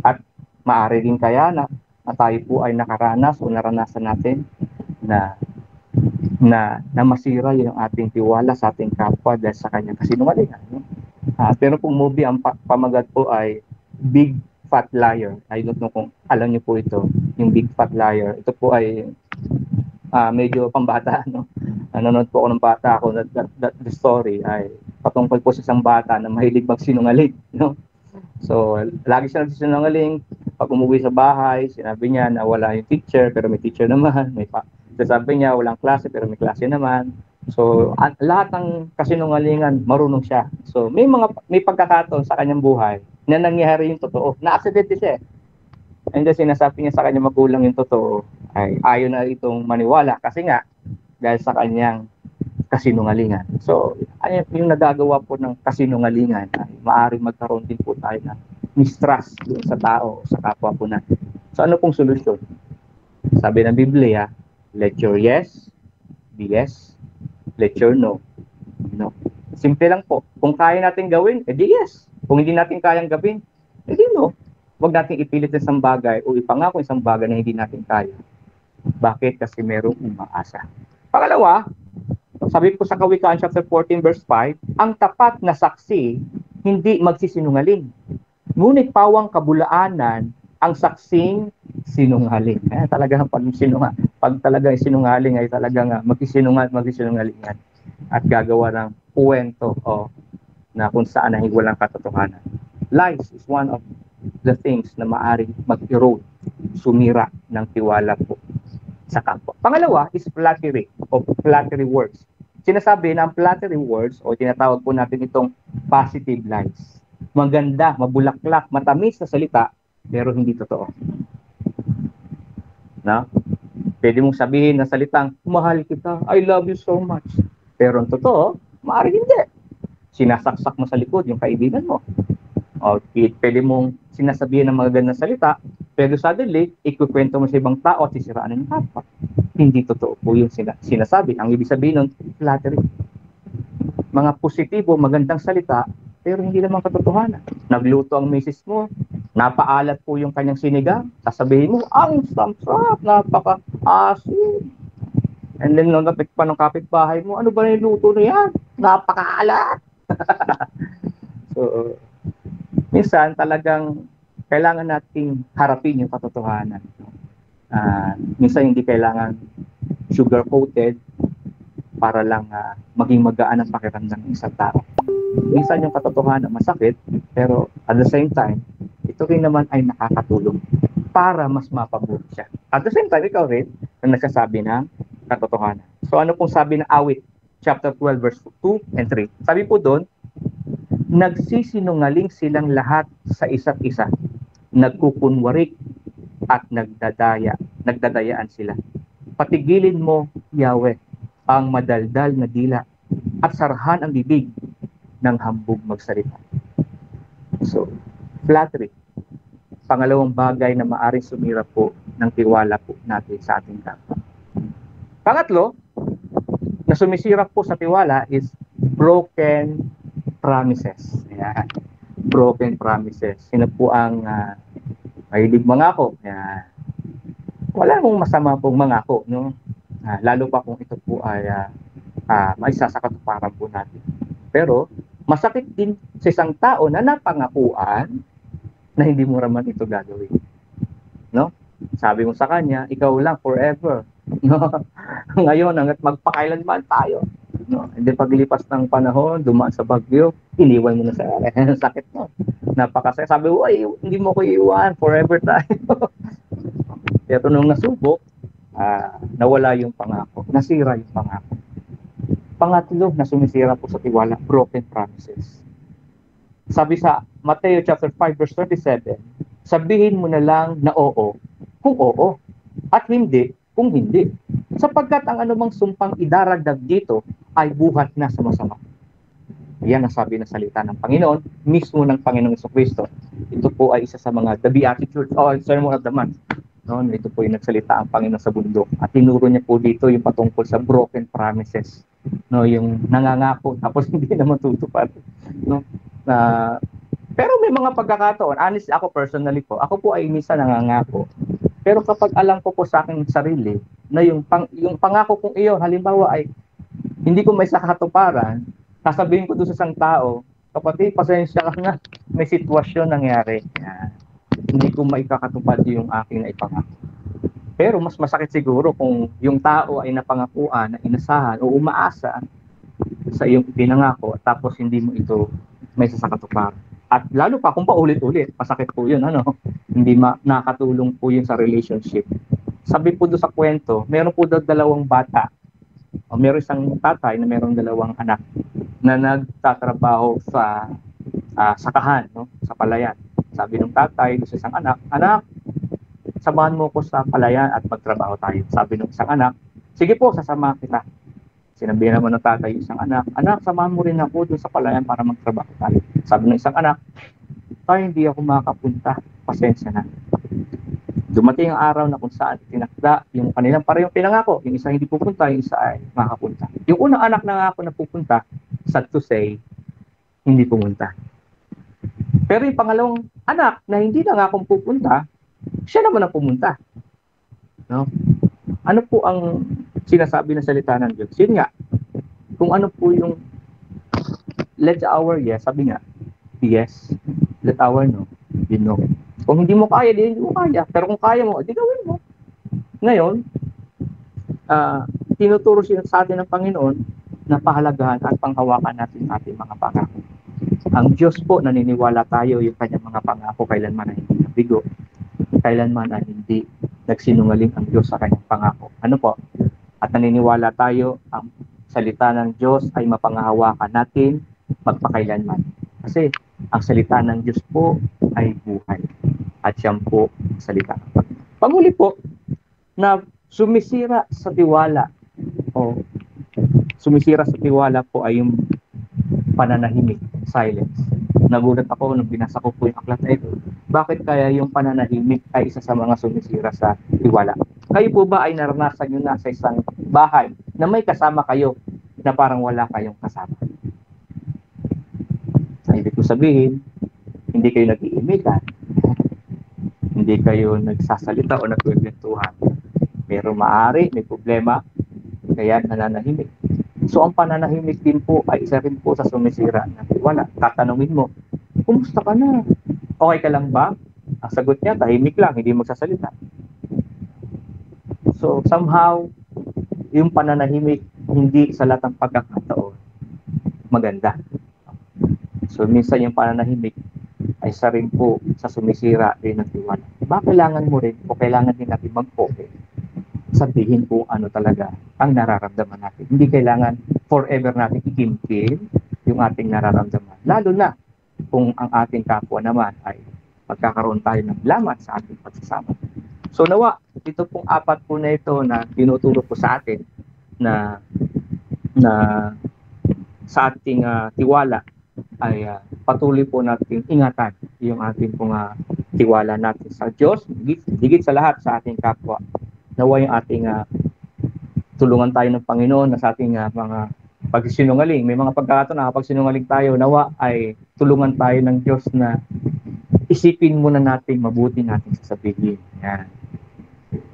At maaari din kaya na tayo po ay nakaranas o naranasan natin na masira yung ating tiwala sa ating kapwa dahil sa kanyang kasinungalingan. Pero kung movie, ang pamagat po ay Big Fat Liar. I don't know kung alam niyo po ito, yung Big Fat Liar. Ito po ay medyo pambata, no? Nanonood po ako ng bata ako, the story ay patungkol po sa isang bata na mahilig magsinungaling, no? So, lagi siya nagsisinungaling. Pag umuwi sa bahay, sinabi niya na wala yung teacher, pero may teacher naman. Sabi niya, walang klase, pero may klase naman. So, lahat ng kasinungalingan, marunong siya. So, may pagkakataon sa kanyang buhay na nangyari yung totoo. Na-accidente siya. And then, sinasabi niya sa kanyang magulang yung totoo, ay ayaw na itong maniwala. Kasi nga, dahil sa kanyang kasinungalingan. So, yung nagagawa po ng kasinungalingan ay maaaring magkaroon din po tayo ng mistrust sa tao, sa kapwa po natin. So, ano pong solusyon? Sabi ng Biblia, let your yes be yes, let your no be no. Simple lang po. Kung kaya natin gawin, edi yes. Kung hindi natin kayang gawin, edi no. Huwag natin ipilit isang bagay o ipangako isang bagay na hindi natin kaya. Bakit? Kasi merong umaasa. Pangalawa, sabi po sa Kawikaan chapter 14 verse 5, ang tapat na saksi hindi magsisinungaling. Ngunit pawang kabulaanan ang saksing sinungaling. Talagang pag talagang sinungaling ay talagang magsisinungalingan at gagawa ng kwento na kung saan ay walang katotohanan. Lies is one of the things na maaring mag-erode, sumira ng tiwala po sa kapwa. Pangalawa is flattery o flattery words. Sinasabi na ang flattery words o tinatawag po natin itong positive lies. Maganda, mabulaklak, matamis na salita, pero hindi totoo. No? Pwede mong sabihin na salitang, mahal kita, I love you so much. Pero ang totoo, maaaring hindi. Sinasaksak mo sa likod yung kaibigan mo. O pwede mong sinasabihin ng mga gandang salita, pero suddenly, ikukwento mo sa ibang tao at sisiraan ng kapwa. Hindi totoo po yung sinasabi. Ang ibig sabihin nun, flattery. Mga positibo, magandang salita, pero hindi naman katotohanan. Nagluto ang misis mo, napaalat po yung kanyang sinigang, sasabihin mo, ang sarap, napaka-asin. And then, nung napik pa ng kapitbahay mo, ano ba yung luto na yan? Napakaalat. So, minsan talagang kailangan nating harapin yung katotohanan. Minsan hindi kailangan sugar-coated para lang maging magaan ang pakiramdam ng isang tao. Minsan yung katotohanan masakit, pero at the same time, ito rin naman ay nakakatulong para mas mapabuti siya. At the same time, ikaw rin na nagsasabi ng katotohanan. So ano pong sabi ng Awit, chapter 12, verse 2 and 3? Sabi po doon, nagsisinungaling silang lahat sa isa't isa. Nagkukunwarik at nagdadayaan sila. Patigilin mo, Yahweh, ang madaldal na dila at sarahan ang bibig ng hambog magsalita. So, flattery. Pangalawang bagay na maaring sumira po ng tiwala po natin sa ating kapwa. Pangatlo, na sumisira po sa tiwala is broken promises. Ayan. Broken promises. Sino po ang mahilig mangako? Ayan. Wala mong masama pong mangako, no? Lalo pa kung ito po ay may sasakatuparan po natin. Pero masakit din sa isang tao na napangakuan na hindi mo naman ito gagawin. No? Sabi mo sa kanya, ikaw lang forever. No? Ngayon, hanggat magpakailanman tayo. No? Hindi paglipas ng panahon, dumaan sa bagyo, iniwan mo na sa sakit mo. Napakasaya. Sabi mo, ay, hindi mo ko iiwan, forever tayo. Pero nung nasubok, nawala yung pangako. Nasira yung pangako. Pangatlo na sumisira po sa tiwala, broken promises. Sabi sa Mateo chapter 5 verse 37, sabihin mo na lang na oo kung oo at hindi kung hindi. Sapagkat ang anumang sumpang idaragdag dito ay buhat na sa masama. Yan ang sabi ng salita ng Panginoon, mismo ng Panginoong Jesucristo. Ito po ay isa sa mga the Beatitudes o Sermon of the Mount. No, ito po yung nagsalita ang Panginoon sa bundok. At tinuro niya po dito yung patungkol sa broken promises. No, yung nangangako tapos hindi na matutupad. No? Pero may mga pagkakataon, honestly ako personally po, ako po ay minsan nangangako. Pero kapag alam ko po sa aking sarili na yung pangako kong iyon, halimbawa ay hindi ko may sakatuparan, sasabihin ko doon sa isang tao, kapatid, pasensya ka na, may sitwasyon nangyari. Hindi ko maikakatupad yung aking naipangako. Pero mas masakit siguro kung yung tao ay napangakuan, na inasahan o umaasa sa iyong pinangako tapos hindi mo ito may sasakatuparan. At lalo pa kung paulit-ulit, masakit po yun, hindi nakatulong po yun sa relationship. Sabi po doon sa kwento, meron po daw dalawang bata. Meron isang tatay na merong dalawang anak na nagtatrabaho sa sakahan, sa palayan. Sabi ng tatay doon sa isang anak, anak, samahan mo ko sa palayan at magtrabaho tayo. Sabi ng isang anak, sige po, sasama kita. Sinabihan naman ng tatay isang anak, anak, samahan mo rin ako doon sa palayan para magtrabaho tayo. Sabi ng isang anak, tayo hindi ako makakapunta, pasensya na. Dumating ang araw na kung saan tinakda yung kanilang parehong pinangako. Yung isa hindi pupunta, yung isa ay makapunta. Yung unang anak na ako na pupunta, sad to say, hindi pumunta. Pero yung pangalawang anak na hindi na nga akong pupunta, siya naman ang pumunta. No? Ano po ang sinasabi ng salita ng Diyos? Yun nga, kung ano po yung let our yes, sabi nga, yes, let our no, you know. Kung hindi mo kaya, hindi mo kaya. Pero kung kaya mo, di gawin mo. Ngayon, tinuturo siya sa atin ng Panginoon na pahalagahan at panghawakan natin ating mga pangako. Ang Diyos po, naniniwala tayo yung kanyang mga pangako kailanman na hindi nabigo. Kailanman na hindi nagsinungaling ang Diyos sa kanyang pangako. Ano po? At naniniwala tayo, ang salita ng Diyos ay mapanghahawakan natin magpakailanman. Kasi ang salita ng Diyos po ay buhay. At siyang po salita ng Panginoon. Panguli po, na sumisira sa tiwala o sumisira sa tiwala po ay yung pananahimik, silence. Nagulat ako nung binasa ko po yung aklat na ito. Bakit kaya yung pananahimik ay isa sa mga sumisira sa tiwala? Kayo po ba ay naranasan nyo na sa isang bahay na may kasama kayo na parang wala kayong kasama? Ang ibig ko sabihin, hindi kayo nag-iimikan, hindi kayo nagsasalita o nagkwentuhan. Pero maaari, may problema, kaya nananahimik. So ang pananahimik din po ay isa rin po sa sumisira ng tiwala. Tatanungin mo, kumusta ka na? Okay ka lang ba? Ang sagot niya, tahimik lang, hindi magsasalita. So somehow, yung pananahimik, hindi sa lahat ng pagkakataon maganda. So minsan yung pananahimik ay isa rin po sa sumisira rin ng tiwala. Ba kailangan mo rin o kailangan din natin mag-open sabihin po ano talaga ang nararamdaman natin. Hindi kailangan forever natin ikimkim yung ating nararamdaman. Lalo na kung ang ating kapwa naman ay magkakaroon tayo ng lamat sa ating pagsasama. So nawa, ito pong apat po na ito na tinuturo po sa atin na sa ating tiwala ay patuloy po natin ingatan yung ating pong tiwala natin sa Diyos, higit sa lahat sa ating kapwa. Nawa yung ating tulungan tayo ng Panginoon na sa ating mga pagsinungaling. May mga pagkakataon na kapag sinungaling tayo, nawa ay tulungan tayo ng Diyos na isipin muna natin mabuti natin sasabihin. Yan.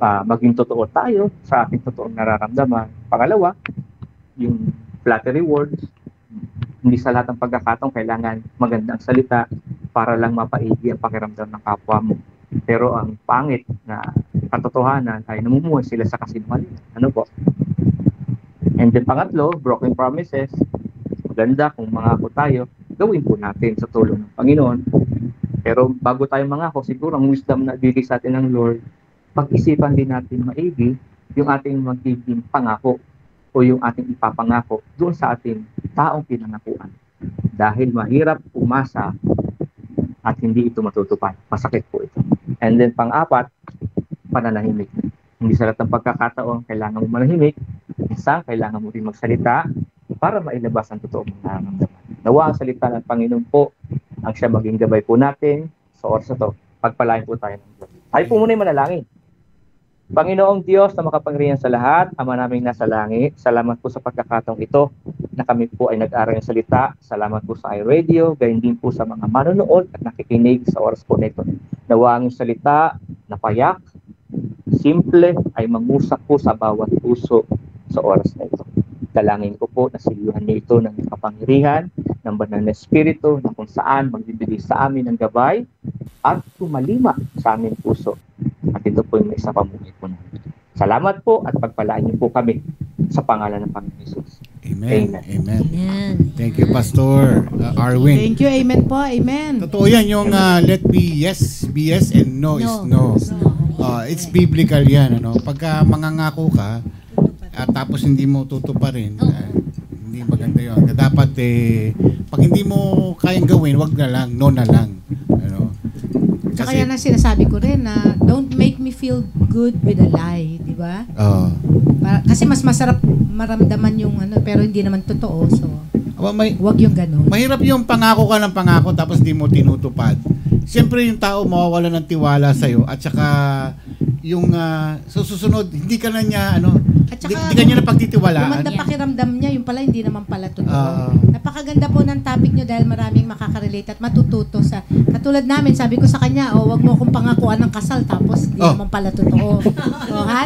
Maging totoo tayo sa ating totoong nararamdaman. Pangalawa, yung flattery words. Hindi sa lahat ng pagkakataon kailangan magandang salita para lang mapaigi ang pakiramdam ng kapwa mo. Pero ang pangit na katotohanan ay namumuhay sila sa kasinungalingan. Ano po? And then pangatlo, broken promises. Maganda kung mangako tayo, gawin po natin sa tulong ng Panginoon. Pero bago tayo mangako, siguro ang wisdom na bigay sa atin ng Lord, pag-isipan din natin maigi yung ating magiging pangako o yung ating ipapangako doon sa ating taong pinangakuan. Dahil mahirap umasa at hindi ito matutupad. Masakit po ito. And then pang-apat, pananahimik. Hindi sa lahat ng pagkakataon, kailangan mo manahimik. Minsan, kailangan mo rin magsalita para mailabas ang totoong nararamdaman. Nawa ang salita ng Panginoon po ang siya maging gabay po natin sa oras na to. Pagpalain po tayo ng Diyos. Tayo po muna yung manalangin. Panginoong Diyos na makapangyarihan sa lahat, Ama naming nasa langit, salamat po sa pagkakataong ito na kami po ay nag-aral ng salita. Salamat po sa iRadio, gayon din po sa mga manonood at nakikinig sa oras po nito. Nawa ang salita na payak, simple, ay mangusap po sa bawat puso sa oras na ito. Dalangin ko po na silbihan niyo ito ng kapangyarihan ng banal na Espiritu na kung saan magbibigay sa amin ng gabay at tumalima sa aming puso. At ito po yung isa pamuhay po namin. Salamat po at pagpalaan niyo po kami sa pangalan ng Panginoon Jesus. Amen. Amen. Amen. Thank you, Pastor Arwin. Thank you. Amen po. Amen. Totoo yan yung let be yes and no is no. It's biblical yan. Ano? Pagka mangangako ka at tapos hindi mo tutuparin, hindi maganda yun. Dapat pag hindi mo kayang gawin, wag na lang, no na lang. Ano? Kasi kaya na sinasabi ko rin na don't make me feel good with a lie, di ba? Kasi mas masarap maramdaman yung ano, pero hindi naman totoo. So, wag yung ganun. Mahirap yung pangako ka ng pangako tapos di mo tinutupad. Siyempre yung tao mawawala ng tiwala sa'yo at saka yung susunod, hindi ka na niya at saka, hindi ka niya na pagtitiwalaan. Gumanda pakiramdam niya, yung pala hindi naman pala totoo. Napakaganda po ng topic nyo dahil maraming makakarelate at matututo sa, katulad namin, sabi ko sa kanya, wag mo akong pangakuan ng kasal tapos hindi naman pala totoo.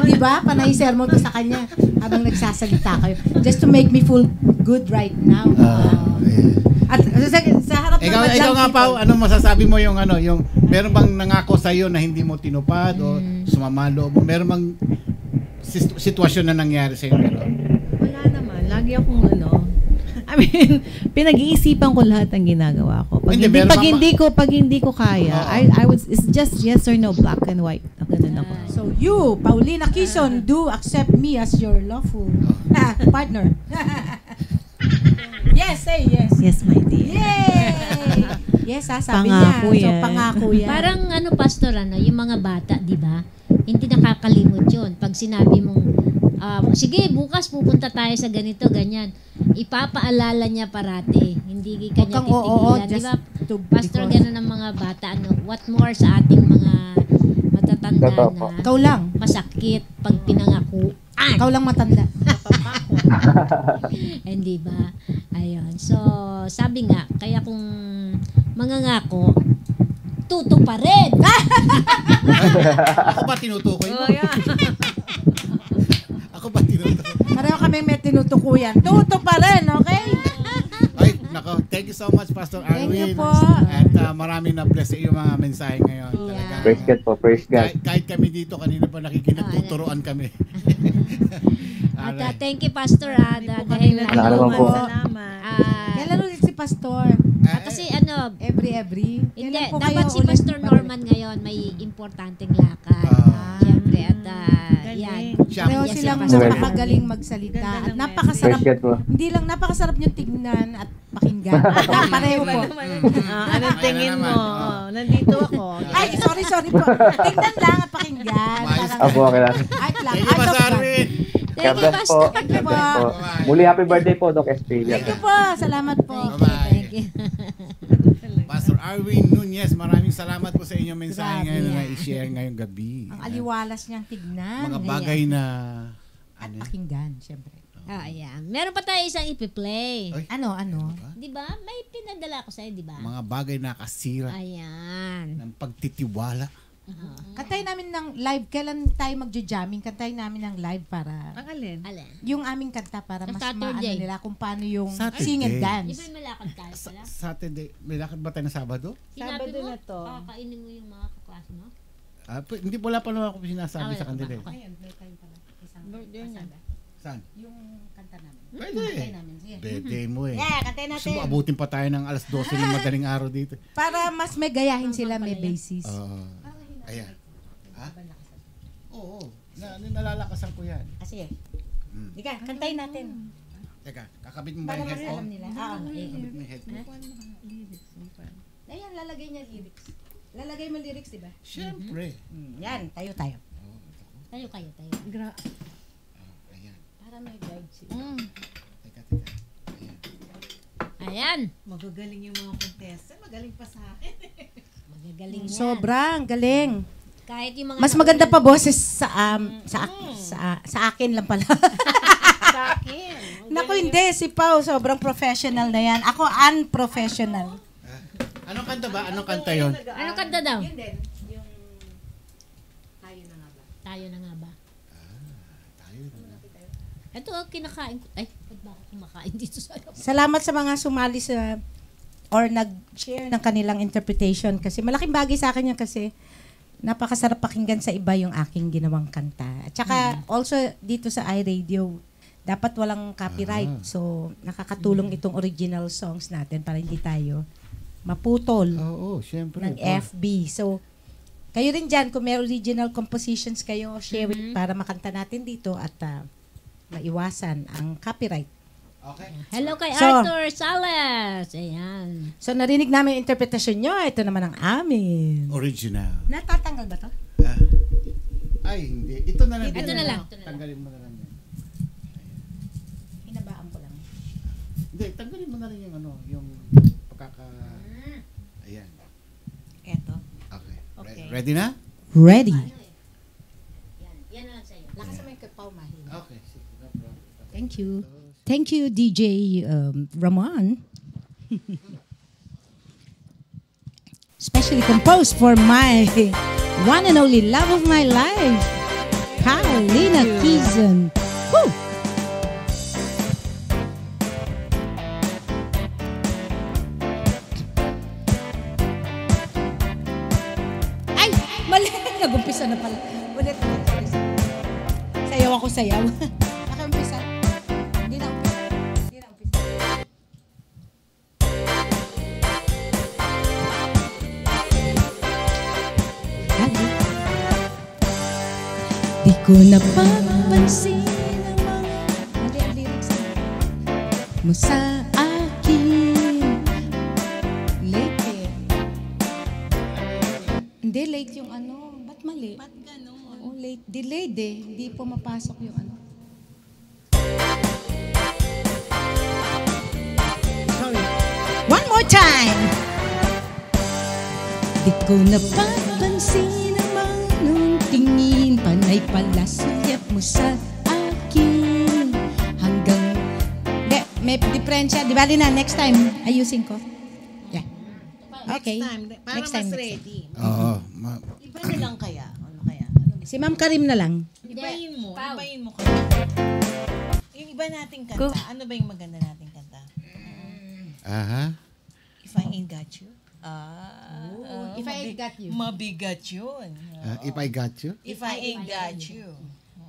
Di ba? Panay sermon ko sa kanya habang nagsasalita kayo. Just to make me feel good right now. At sa harap ng ikaw nga Pao, anong masasabi mo yung yung meron bang nangako sa iyo na hindi mo tinupad o sumama loob mo? Meron bang sitwasyon na nangyari sa iyo? Wala naman. Lagi akong pinag-iisipan ko lahat ng ginagawa ko. Pag hindi ko kaya, I would, it's just yes or no, black and white. Ganun ako. So you, Paulina Quizon, do accept me as your lawful partner. Yes, say yes. Yes, my dear. Yay! Yes, sabi pangako niya. Yan. So, pangako yan. Parang pastor, yung mga bata, di ba? Hindi nakakalimot yun. Pag sinabi mong, sige, bukas pupunta tayo sa ganito, ganyan. Ipapaalala niya parati. Hindi kanya titigilan. Di ba, pastor, gano'n ang mga bata. What more sa ating mga matatanda na ikaw lang masakit pag pinangakuan. Ikaw lang matanda. Hindi ba? Ayun. So, sabi nga, kaya kung mangangako, tutuparin. Ako ba tinutukoy mo? Ako ba tinutukoy? Pareho kami may tinutukuyan. Tutuparin, okay? Ay, nako. Thank you so much, Pastor Arwin. Thank you po. At maraming na-bless sa iyo mga mensahe ngayon. Talaga. Praise God po, praise God. Kahit kami dito, kanina pa nakikinig, tuturuan kami. At thank you, Pastor. Dahil kailan ulit si Pastor? Kasi every? Hindi, dapat si Pastor Norman ngayon may importanteng lakad. Siyempre, at yan. Pareho silang napakagaling magsalita. At napakasarap, hindi lang napakasarap yung tignan at pakinggan. Pareho po. Anong tingin mo? Nandito ako. Ay, sorry po. Tignan lang at pakinggan. Okay lang. Art lang. Thank you, Pastor Arwin. Thank you, Pastor. Thank you po. Muli, happy birthday po, Doc SP. Thank you po. Salamat po. Thank you. Pastor Arwin Nunez, maraming salamat po sa inyong mensahe ngayon na i-share ngayong gabi. Ang aliwalas niyang tignan. Mga bagay na at pakinggan, syempre. Ayan. Meron pa tayo isang ipi-play. Ay. Ano? Di ba? May pinadala ko sa'yo, di ba? Mga bagay na kasira Ayan. ng pagtitiwala. Kantayin namin ng live. Kailan tayo magja-jamming? Kantayin namin ng live para... Ang alin? Yung aming kanta para Sa mas Saturday. maano nila kung paano yung Saturday. sing and Di dance. ba may lakad tayo pala? Saturday, may lakad ba tayo na Sabado? Sinabi Sabado mo, na to. kakainin mo yung mga kaklase mo? Hindi wala pa naman ako sinasabi sa kanila. Okay. Ayun, may time pala. Isang Birthday niya. Saan? Yung kanta namin. Pwede. Kantayin namin. Sige. Bede mo eh. Yeah, kantayin natin. Gusto mo abutin pa tayo ng alas 12 ng madaling araw dito. Para mas may gayahin sila, may basis. Ayan. Ha? Oo. Nalalakasan ko yan. Sige. Ika, kantayin natin. Teka, kakabit mo ba Para yung mas headphone? alam nila. Kakabit mo yung headphone. Ayan, lalagay niya lyrics. Lalagay mo lyrics, di ba? Siyempre. Yan, tayo. Tayo kayo. Ayan. Para may guide sila. Teka. Ayan. Magagaling yung mga contestant. Magaling pa sa akin. Magagaling yan. Sobrang galing. Kahit yung mga Mas maganda pa boses sa akin lang pala. Sa akin. Naku, hindi. Si Pao, sobrang professional na yan. Ako, unprofessional. Anong kanta ba? Anong kanta yun? Anong kanta daw? Yun din. Yung Tayo na nga ba? Ito, kinakain ko. Ay, ba't ba ako kumakain dito sa Salamat sa mga sumali sa or nag-share ng kanilang interpretation kasi malaking bagay sa akin yan kasi napakasarap pakinggan sa iba yung aking ginawang kanta. At saka also dito sa iRadio, dapat walang copyright. So, nakakatulong itong original songs natin para hindi tayo maputol syempre. ng FB. So, kayo rin dyan, kung may original compositions kayo, share it para makanta natin dito at maiwasan ang copyright. Okay. Hello kay So, Arthur Salas. Ayan. So, narinig namin yung interpretation nyo. Ito naman ang amin. Original. Natatanggal ba to? Ay, hindi. Ito na lang. Ito na lang. Tanggalin mo na lang yan. Hinabaan ko lang. Hindi, tanggalin mo na rin yung yung pagkaka... Ayan. Eto. Okay. Ready na? Ready. Yan na lang sa'yo. Lakas mo yung kapaw, Mahi. Okay. Thank you. Thank you, DJ Ramon. Specially composed for my one and only love of my life, Paulina Kizan. Woo! Ay! Mali! Nag-umpisa na pala. Ulit. Sayaw ako, sayaw. Naka-umpisa. Hindi na umpisa. Di ko napapansin ang mga lyrics mo sa akin. Late eh. Hindi, late yung ano. Ba't mali? Ba't gano'n? Oh, late. Delayed eh. Hindi po mapasok yung ano. Sorry. One more time! Di ko napapansin ang manong tingin. Panay pala sulyap mo sa akin. Hanggang... Hindi, may diferensya. Di bali na, next time, ayusin ko. Yeah. Okay. Para Next time, mas next ready. Oo. Iba na lang kaya? Ano kaya? Si Ma'am Karim na lang. Ibahin mo. Ibahin mo kaya. Yung iba nating kanta. Ano ba yung maganda nating kanta? Aha. If I Ain't Got You. If I Ain't Got You. Mabigat yun. If I Got You? If I Ain't Got You.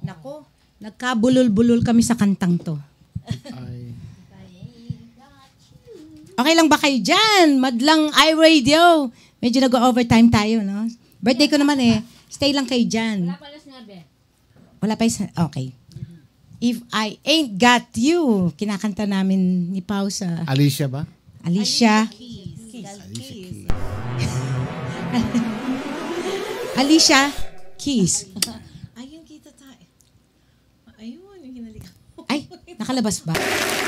Nako, nagkabulol-bulol kami sa kantang to. Ay. Okay lang ba kayo dyan? Madlang iRadio. Medyo nag-overtime tayo, no? Birthday ko naman eh. Stay lang kayo dyan. Wala pala sinabi. Wala pa yung... Okay. If I Ain't Got You, kinakanta namin ni Pao sa... Alicia ba? Alicia. Alicia Keys. Ayun, kita tayo. Ayun, yung hinalikan. Ay, nakalabas ba?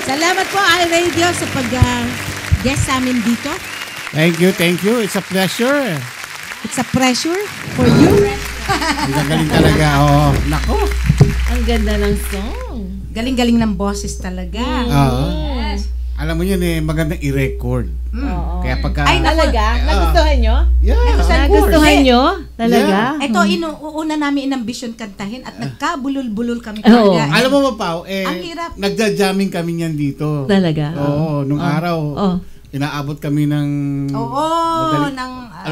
Salamat po, iRadio, sa pag-guest sa amin dito. Thank you. It's a pleasure. It's a pressure for you. Ang galing talaga. Oh, nako. Ang ganda ng song. Galing-galing ng boses talaga. Yes. Alam mo yun magandang i-record. Kaya pagka... Ay, talaga? Nagustuhan nyo? Yeah. Nagustuhan nyo? Talaga? Ito, una namin inambisyon kantahin at nagkabulol-bulol kami talaga. Alam mo ba, Pao, ang hirap. nagja-jamming kami niyan dito. Talaga? Oo, nung araw. Inaabot kami ng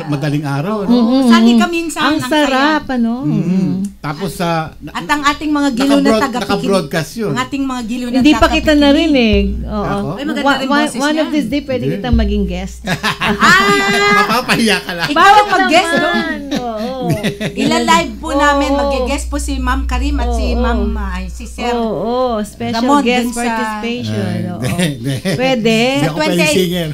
madaling araw. Sali kami minsan. Ang sarap, ano? Tapos at ang ating mga gilo na tagapikin. Naka-broadcast yun. Ang ating mga gilo na hindi pa kita narinig. Ay, maganda rin boses One of these days, pwede kitang maging guest. Mapapahiya ka lang. Bawang mag-guest doon. Ila-live po namin. Mag-guest po si Ma'am Karim at si Ma'am, si Sir. Special Ramon guest sa participation. Pwede. Hindi ako pwede singer.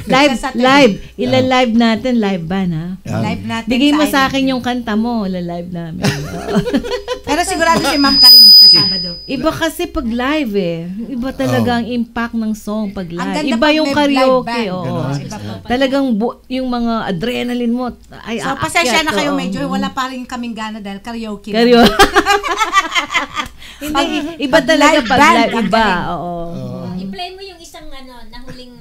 Live. Ila-live natin. Live ba na? Live natin. Bigay mo sa akin yung kanta mo. Ila-live namin. Pero sigurado si Ma'am Karim sa Sabado. Iba kasi pag live Iba talaga ang impact ng song pag live. Ang ganda Iba pag yung may karaoke. live band. Talagang yung mga adrenaline mo ay so, pasensya na kayo medyo. Wala pa rin kaming gana dahil karaoke. Hindi, iba talaga pag live. Iba. I-play mo yung isang nahuling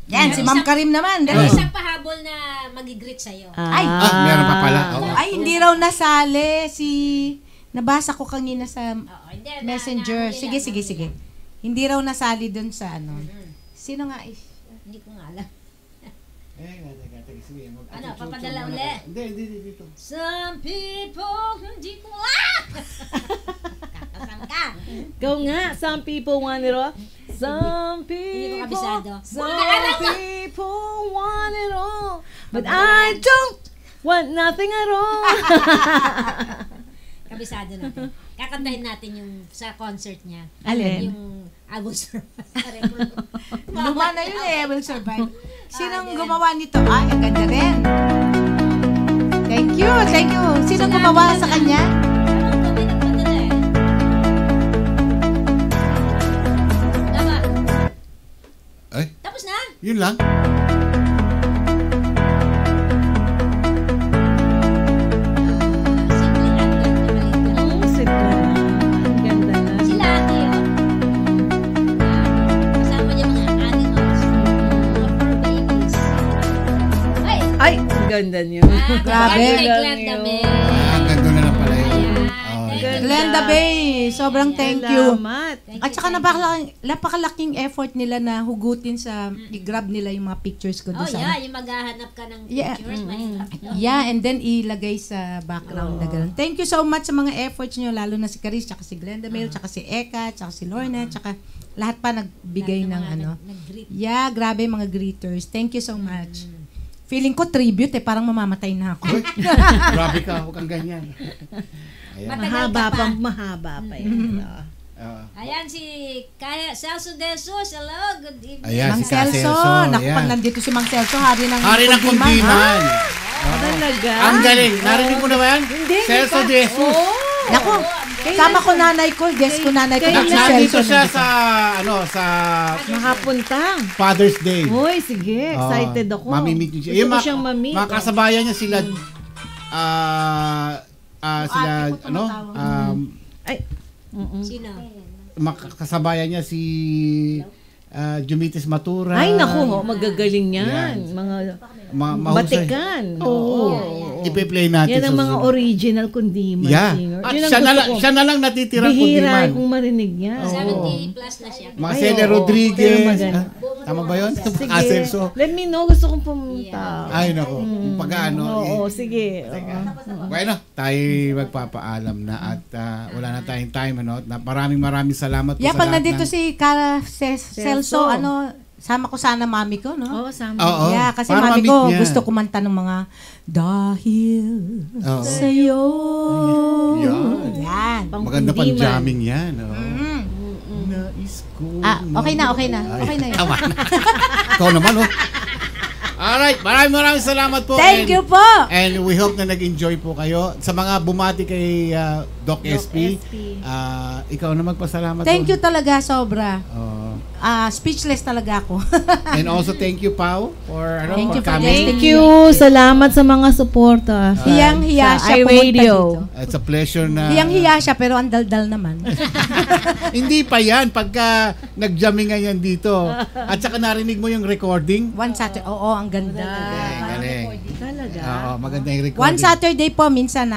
Yan, si Ma'am Karim naman. Isang pahabol na mag-greet sa'yo. Meron pa pala. Ay, hindi raw nasali nabasa ko kanina sa Messenger. Sige. Hindi raw nasali dun sa Sino nga Hindi ko nga alam. Papadala uli? Hindi, dito. Some people, hindi ko Kakasang ka. Go nga, some people want it all. Some people want it all. But I don't want nothing at all. Kabisado natin. Kakantahin natin yung sa concert niya. Alin? Yung I Will Survive. Luma na yun I Will Survive. Sinong gumawa nito? Ang ganda rin. Thank you. Sinong gumawa sa kanya? Ay? Tapos na? Yun lang? Ay, ang ganda niyo. Grabe. Glenda May. Ang ganda na lang pala yun. Glenda Bay, sobrang thank you. Salamat. At saka napakalaking effort nila na hugutin i-grab nila yung mga pictures ko doon sa. Yung maghahanap ka ng pictures. And then ilagay sa background na gano'n. Thank you so much sa mga efforts nyo, lalo na si Caris, tsaka si Glenda May, tsaka si Eka, tsaka si Lorna, tsaka lahat pa nagbigay ng Yeah, grabe mga greeters. Thank you so much. Feeling ko tribute parang mamamatay na ako. Grabe ka, huwag kang ganyan. Mahaba pa yun. Ayan si Celso De Jesus. Hello, good evening. Ayan, Mang Celso. Naku, pag nandito si Mang Celso, hari ng kundiman. Talaga? Ang galing. Narinig mo na ba yan? Hindi. Celso De Jesus. Naku, sama ko nanay ko. Guess ko nanay ko. Nandito siya sa makapunta. Father's Day. Hoy, sige. Excited ako. Mamimit niyo siya. Gusto ko siyang mamit. Mga kasabayan niya sila Sino? Kasabayan niya si Jumitis Matura. Ay, naku, magagaling yan. Mga batikan. Ipe-play natin. Yan ang mga original kundiman singer. At siya na lang natitirang kundiman. Bihira kung marinig niya. 70 plus na siya. Mga Celia Rodriguez. Tama ba yun? Sige. Let me know. Gusto kong pumunta. Ay, naku. Oo, sige. Bueno, tayo magpapaalam na at wala na tayong time. Maraming salamat po sa lahat. Pag nandito si Celso, sama ko sana mami ko, no? Oo, sama. Yeah, kasi mami ko gusto kumanta ng mga dahil sa'yo. Yan. Maganda pang jamming yan. Okay na yun. Ikaw naman, Alright, maraming salamat po. Thank you po. And we hope na nag-enjoy po kayo. Sa mga bumati kay Doc SP, ikaw na magpasalamat. Thank you talaga, sobra. speechless talaga ako. And also thank you, Pao, for Thank you for coming. Thank you. Salamat sa mga suporta. Hiyang-hiya siya pumunta iRadio. dito. It's a pleasure na... Hiyang-hiya siya pero ang daldal naman. Hindi pa yan pagka nag-jamming nga yan dito. At saka narinig mo yung recording. One Saturday. Oo, ang ganda. Galing. Talaga. Oo, maganda yung recording. One Saturday po, minsan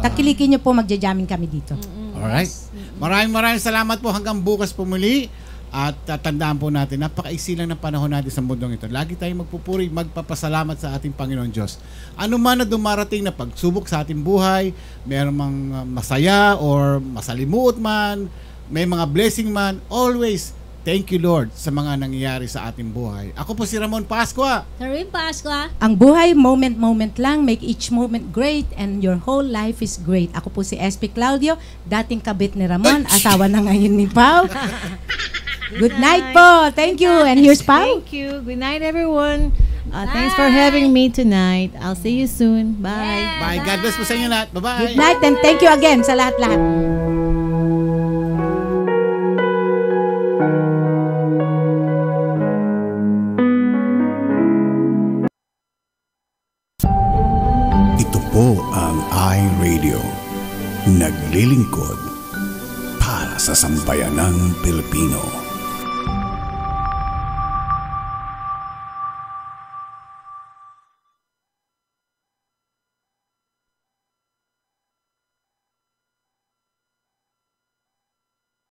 takilikin nyo po, magja-jamming kami dito. Alright. Maraming salamat po hanggang bukas po muli. At tandaan po natin, napakaiksi lang ng panahon natin sa mundong ito. Lagi tayong magpupuri, magpapasalamat sa ating Panginoon Diyos. Ano man na dumarating na pagsubok sa ating buhay, mayroong mang masaya or masalimuot man, may mga blessing man, always thank you Lord sa mga nangyayari sa ating buhay. Ako po si Ramon Pascua. Karin Pascua. Ang buhay, moment lang, make each moment great and your whole life is great. Ako po si SP Claudio, dating kabit ni Ramon, asawa na ngayon ni Pao. Good night po. Thank you. And here's Pao. Thank you. Good night, everyone. Thanks for having me tonight. I'll see you soon. Bye. Bye. God bless po sa inyo lahat. Bye-bye. Good night and thank you again sa lahat-lahat. Ito po ang iRadio. Naglilingkod para sa sambayanang Pilipino.